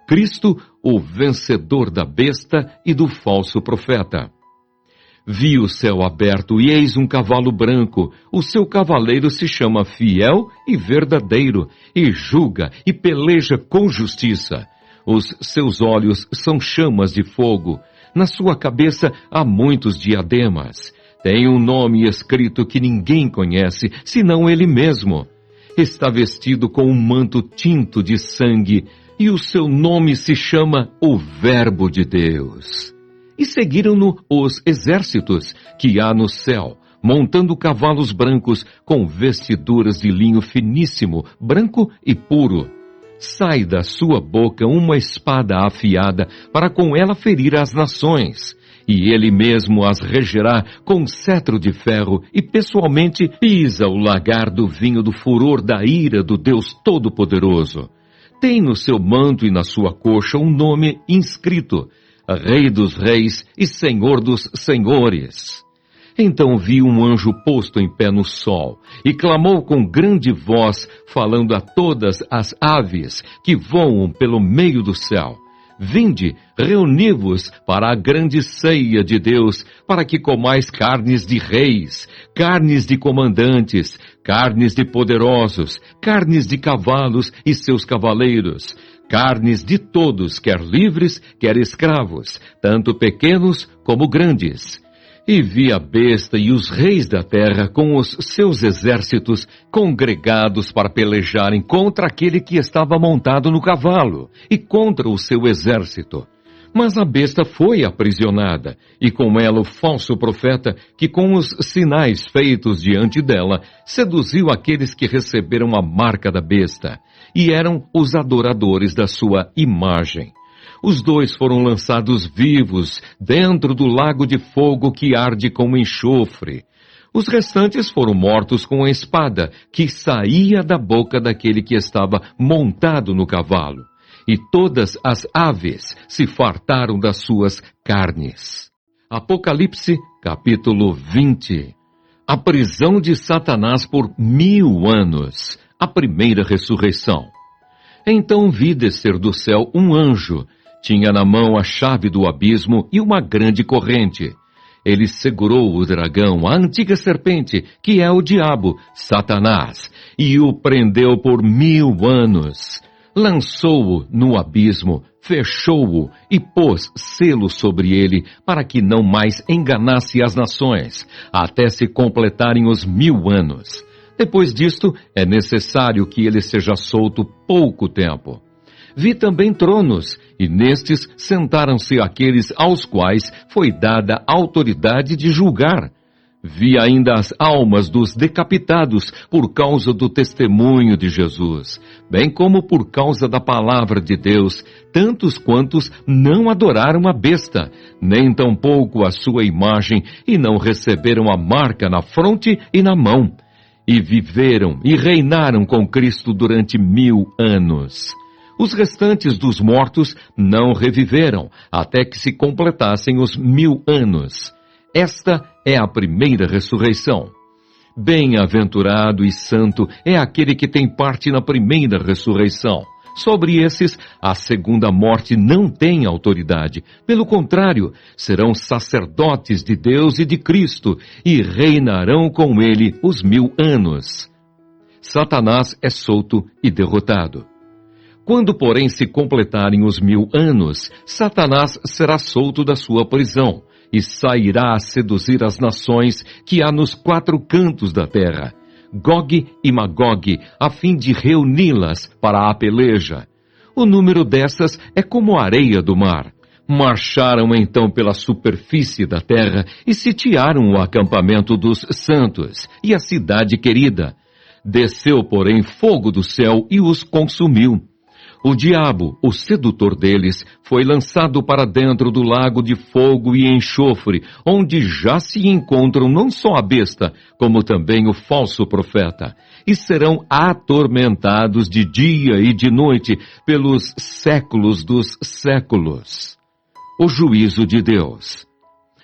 A: Cristo, o vencedor da besta e do falso profeta. Vi o céu aberto e eis um cavalo branco. O seu cavaleiro se chama Fiel e Verdadeiro, e julga e peleja com justiça. Os seus olhos são chamas de fogo. Na sua cabeça há muitos diademas. Tem um nome escrito que ninguém conhece, senão ele mesmo. Está vestido com um manto tinto de sangue, e o seu nome se chama o Verbo de Deus. E seguiram-no os exércitos que há no céu, montando cavalos brancos com vestiduras de linho finíssimo, branco e puro. Sai da sua boca uma espada afiada para com ela ferir as nações. E ele mesmo as regerá com cetro de ferro e pessoalmente pisa o lagar do vinho do furor da ira do Deus Todo-Poderoso. Tem no seu manto e na sua coxa um nome inscrito: Rei dos Reis e Senhor dos Senhores. Então vi um anjo posto em pé no sol, e clamou com grande voz, falando a todas as aves que voam pelo meio do céu: vinde, reuni-vos para a grande ceia de Deus, para que comais carnes de reis, carnes de comandantes, carnes de poderosos, carnes de cavalos e seus cavaleiros, carnes de todos, quer livres, quer escravos, tanto pequenos como grandes. E vi a besta e os reis da terra com os seus exércitos congregados para pelejarem contra aquele que estava montado no cavalo e contra o seu exército. Mas a besta foi aprisionada, e com ela o falso profeta, que com os sinais feitos diante dela, seduziu aqueles que receberam a marca da besta, e eram os adoradores da sua imagem. Os dois foram lançados vivos dentro do lago de fogo que arde como enxofre. Os restantes foram mortos com a espada que saía da boca daquele que estava montado no cavalo. E todas as aves se fartaram das suas carnes. Apocalipse, capítulo 20. A prisão de Satanás por 1000 anos. A primeira ressurreição. Então vi descer do céu um anjo. Tinha na mão a chave do abismo e uma grande corrente. Ele segurou o dragão, a antiga serpente, que é o diabo, Satanás, e o prendeu por 1000 anos. Lançou-o no abismo, fechou-o e pôs selo sobre ele, para que não mais enganasse as nações, até se completarem os 1000 anos. Depois disto, é necessário que ele seja solto pouco tempo. Vi também tronos, e nestes sentaram-se aqueles aos quais foi dada autoridade de julgar. Vi ainda as almas dos decapitados por causa do testemunho de Jesus, bem como por causa da palavra de Deus, tantos quantos não adoraram a besta, nem tampouco a sua imagem, e não receberam a marca na fronte e na mão. E viveram e reinaram com Cristo durante 1000 anos. Os restantes dos mortos não reviveram, até que se completassem os 1000 anos. Esta é a primeira ressurreição. Bem-aventurado e santo é aquele que tem parte na primeira ressurreição. Sobre esses, a segunda morte não tem autoridade. Pelo contrário, serão sacerdotes de Deus e de Cristo e reinarão com ele os 1000 anos. Satanás é solto e derrotado. Quando, porém, se completarem os 1000 anos, Satanás será solto da sua prisão e sairá a seduzir as nações que há nos 4 cantos da terra, Gog e Magog, a fim de reuni-las para a peleja. O número dessas é como a areia do mar. Marcharam então pela superfície da terra e sitiaram o acampamento dos santos e a cidade querida. Desceu, porém, fogo do céu e os consumiu. O diabo, o sedutor deles, foi lançado para dentro do lago de fogo e enxofre, onde já se encontram não só a besta, como também o falso profeta, e serão atormentados de dia e de noite pelos séculos dos séculos. O juízo de Deus.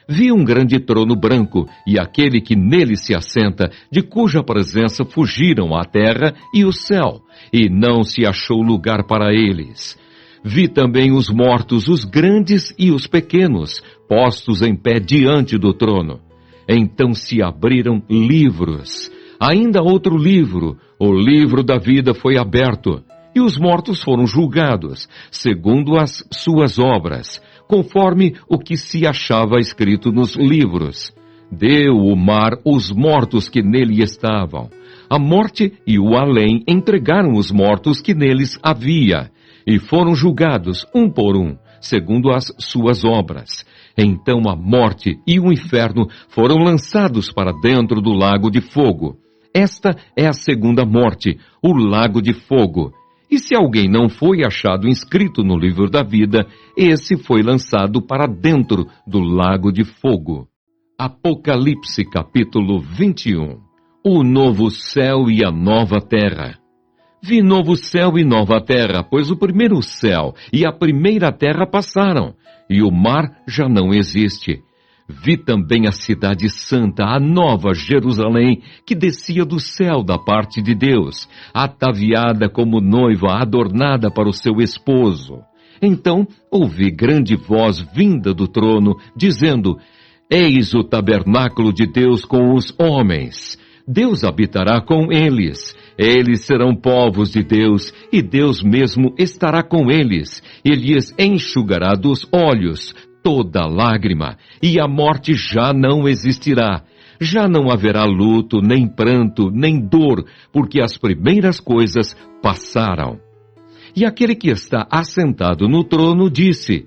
A: Vi um grande trono branco, e aquele que nele se assenta, de cuja presença fugiram a terra e o céu, e não se achou lugar para eles. Vi também os mortos, os grandes e os pequenos, postos em pé diante do trono. Então se abriram livros. Ainda outro livro, o livro da vida foi aberto, e os mortos foram julgados, segundo as suas obras, conforme o que se achava escrito nos livros. Deu o mar os mortos que nele estavam. A morte e o além entregaram os mortos que neles havia, e foram julgados um por um, segundo as suas obras. Então a morte e o inferno foram lançados para dentro do lago de fogo. Esta é a segunda morte, o lago de fogo. E se alguém não foi achado inscrito no livro da vida, esse foi lançado para dentro do lago de fogo. Apocalipse capítulo 21. O novo céu e a nova terra. Vi novo céu e nova terra, pois o primeiro céu e a primeira terra passaram, e o mar já não existe. Vi também a cidade santa, a nova Jerusalém, que descia do céu da parte de Deus, ataviada como noiva adornada para o seu esposo. Então ouvi grande voz vinda do trono, dizendo: Eis o tabernáculo de Deus com os homens. Deus habitará com eles. Eles serão povos de Deus, e Deus mesmo estará com eles. E lhes enxugará dos olhos toda lágrima, e a morte já não existirá. Já não haverá luto, nem pranto, nem dor, porque as primeiras coisas passaram. E aquele que está assentado no trono disse: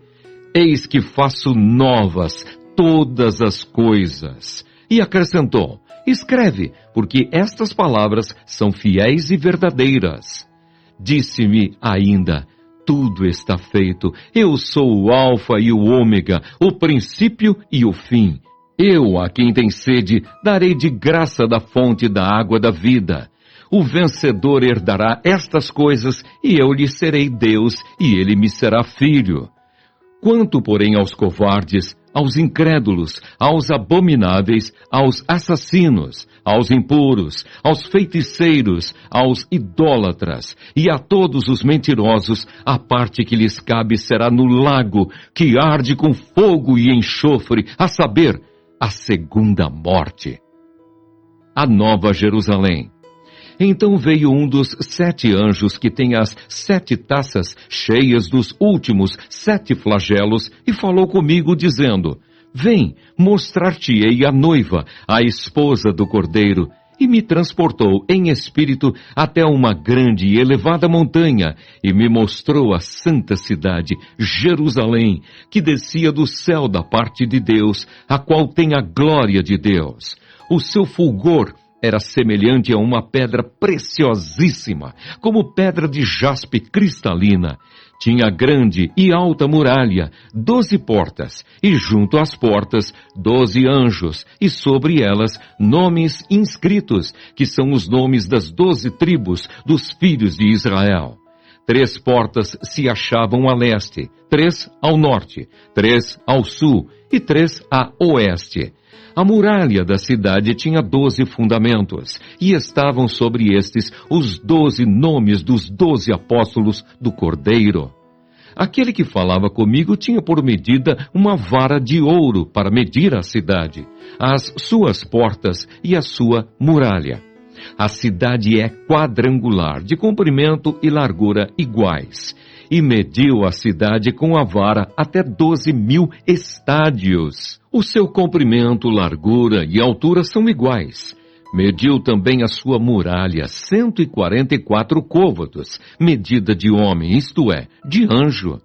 A: Eis que faço novas todas as coisas. E acrescentou: Escreve, porque estas palavras são fiéis e verdadeiras. Disse-me ainda: Tudo está feito. Eu sou o Alfa e o Ômega, o princípio e o fim. Eu, a quem tem sede, darei de graça da fonte da água da vida. O vencedor herdará estas coisas, e eu lhe serei Deus, e ele me será filho. Quanto, porém, aos covardes, aos incrédulos, aos abomináveis, aos assassinos, aos impuros, aos feiticeiros, aos idólatras e a todos os mentirosos, a parte que lhes cabe será no lago, que arde com fogo e enxofre, a saber, a segunda morte. A Nova Jerusalém. Então veio um dos 7 anjos que tem as 7 taças cheias dos últimos 7 flagelos e falou comigo dizendo: Vem, mostrar-te-ei a noiva, a esposa do Cordeiro. E me transportou em espírito até uma grande e elevada montanha e me mostrou a santa cidade, Jerusalém, que descia do céu da parte de Deus, a qual tem a glória de Deus. O seu fulgor era semelhante a uma pedra preciosíssima, como pedra de jaspe cristalina. Tinha grande e alta muralha, 12 portas, e junto às portas 12 anjos, e sobre elas nomes inscritos, que são os nomes das 12 tribos dos filhos de Israel. 3 portas se achavam a leste, 3 ao norte, 3 ao sul e 3 a oeste. A muralha da cidade tinha 12 fundamentos, e estavam sobre estes os 12 nomes dos 12 apóstolos do Cordeiro. Aquele que falava comigo tinha por medida uma vara de ouro para medir a cidade, as suas portas e a sua muralha. A cidade é quadrangular, de comprimento e largura iguais, e mediu a cidade com a vara até 12.000 estádios. O seu comprimento, largura e altura são iguais. Mediu também a sua muralha, 144 côvados, medida de homem, isto é, de anjo.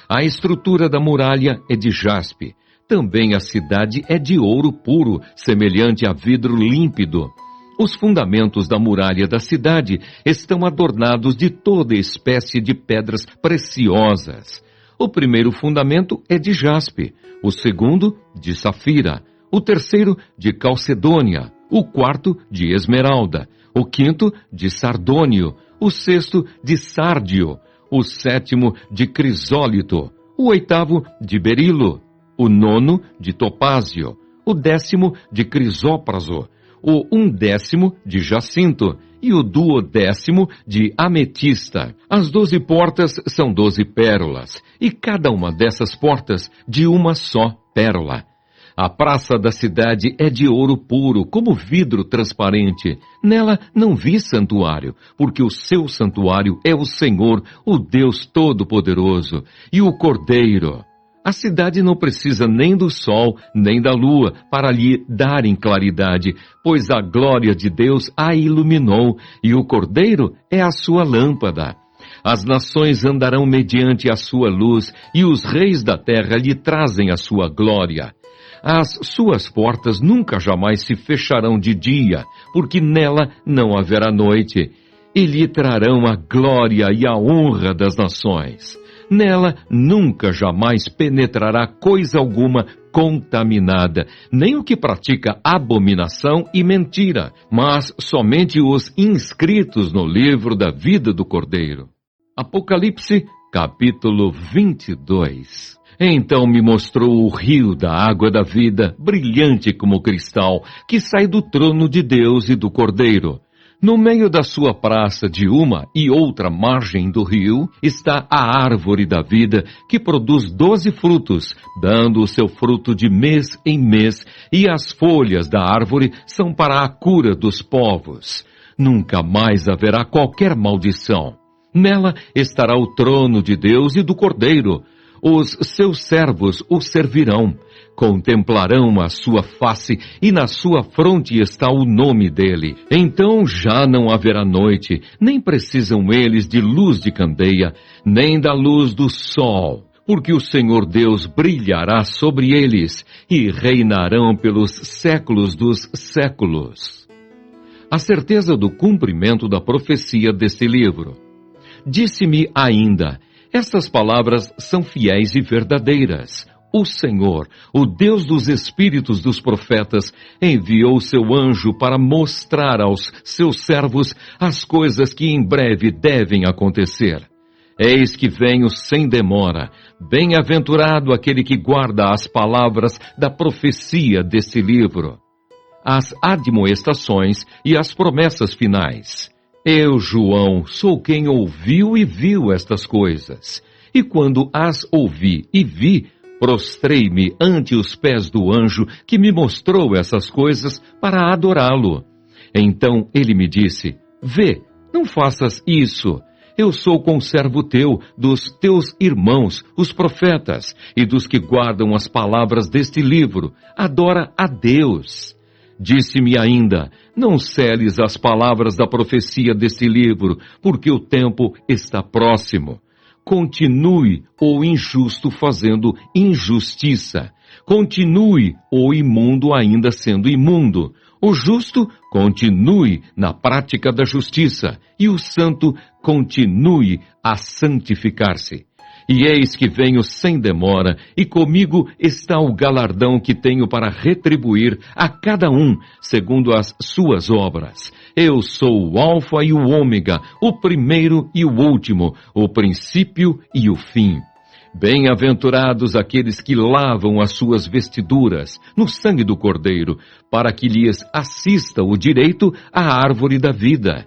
A: A estrutura da muralha é de jaspe. Também a cidade é de ouro puro, semelhante a vidro límpido. Os fundamentos da muralha da cidade estão adornados de toda espécie de pedras preciosas. O primeiro fundamento é de jaspe, o segundo de safira, o terceiro de calcedônia, o quarto de esmeralda, o quinto de sardônio, o sexto de sárdio, o sétimo de crisólito, o oitavo de berilo, o nono de topázio, o 10º de crisópraso, o 11º de jacinto e o 12º de ametista. As 12 portas são 12 pérolas, e cada uma dessas portas de uma só pérola. A praça da cidade é de ouro puro, como vidro transparente. Nela não vi santuário, porque o seu santuário é o Senhor, o Deus Todo-Poderoso, e o Cordeiro. A cidade não precisa nem do sol, nem da lua, para lhe darem claridade, pois a glória de Deus a iluminou, e o Cordeiro é a sua lâmpada. As nações andarão mediante a sua luz, e os reis da terra lhe trazem a sua glória. As suas portas nunca jamais se fecharão de dia, porque nela não haverá noite, e lhe trarão a glória e a honra das nações. Nela nunca jamais penetrará coisa alguma contaminada, nem o que pratica abominação e mentira, mas somente os inscritos no livro da vida do Cordeiro. Apocalipse, capítulo 22. Então me mostrou o rio da água da vida, brilhante como cristal, que sai do trono de Deus e do Cordeiro. No meio da sua praça, de uma e outra margem do rio, está a árvore da vida, que produz 12 frutos, dando o seu fruto de mês em mês, e as folhas da árvore são para a cura dos povos. Nunca mais haverá qualquer maldição. Nela estará o trono de Deus e do Cordeiro. Os seus servos o servirão, contemplarão a sua face, e na sua fronte está o nome dele. Então já não haverá noite, nem precisam eles de luz de candeia, nem da luz do sol, porque o Senhor Deus brilhará sobre eles, e reinarão pelos séculos dos séculos. A certeza do cumprimento da profecia deste livro. Disse-me ainda: estas palavras são fiéis e verdadeiras. O Senhor, o Deus dos espíritos dos profetas, enviou seu anjo para mostrar aos seus servos as coisas que em breve devem acontecer. Eis que venho sem demora. Bem-aventurado aquele que guarda as palavras da profecia deste livro, as admoestações e as promessas finais. Eu, João, sou quem ouviu e viu estas coisas. E quando as ouvi e vi, prostrei-me ante os pés do anjo que me mostrou essas coisas para adorá-lo. Então ele me disse: vê, não faças isso. Eu sou conservo teu, dos teus irmãos, os profetas, e dos que guardam as palavras deste livro. Adora a Deus. Disse-me ainda: não celes as palavras da profecia deste livro, porque o tempo está próximo. Continue o injusto fazendo injustiça. Continue o imundo ainda sendo imundo. O justo continue na prática da justiça, e o santo continue a santificar-se. E eis que venho sem demora, e comigo está o galardão que tenho para retribuir a cada um, segundo as suas obras. Eu sou o Alfa e o Ômega, o primeiro e o último, o princípio e o fim. Bem-aventurados aqueles que lavam as suas vestiduras no sangue do Cordeiro, para que lhes assista o direito à árvore da vida.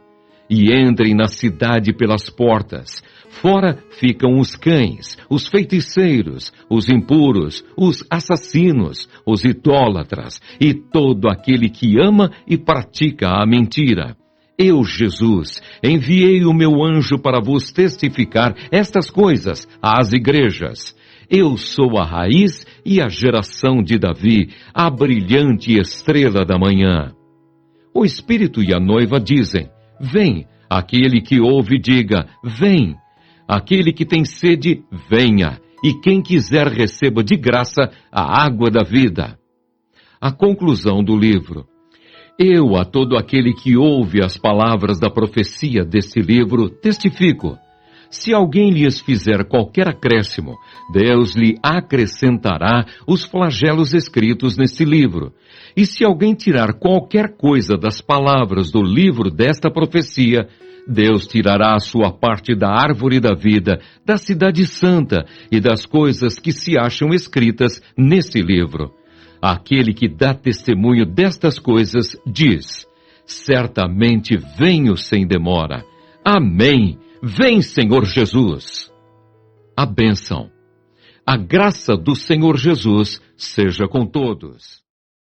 A: E entrem na cidade pelas portas. Fora ficam os cães, os feiticeiros, os impuros, os assassinos, os idólatras e todo aquele que ama e pratica a mentira. Eu, Jesus, enviei o meu anjo para vos testificar estas coisas às igrejas. Eu sou a raiz e a geração de Davi, a brilhante estrela da manhã. O Espírito e a noiva dizem: vem. Aquele que ouve, diga: vem. Aquele que tem sede, venha. E quem quiser, receba de graça a água da vida. A conclusão do livro. Eu, a todo aquele que ouve as palavras da profecia deste livro, testifico. Se alguém lhes fizer qualquer acréscimo, Deus lhe acrescentará os flagelos escritos neste livro. E se alguém tirar qualquer coisa das palavras do livro desta profecia, Deus tirará a sua parte da árvore da vida, da cidade santa e das coisas que se acham escritas neste livro. Aquele que dá testemunho destas coisas diz: certamente venho sem demora. Amém. Vem, Senhor Jesus. A bênção. A graça do Senhor Jesus seja com todos.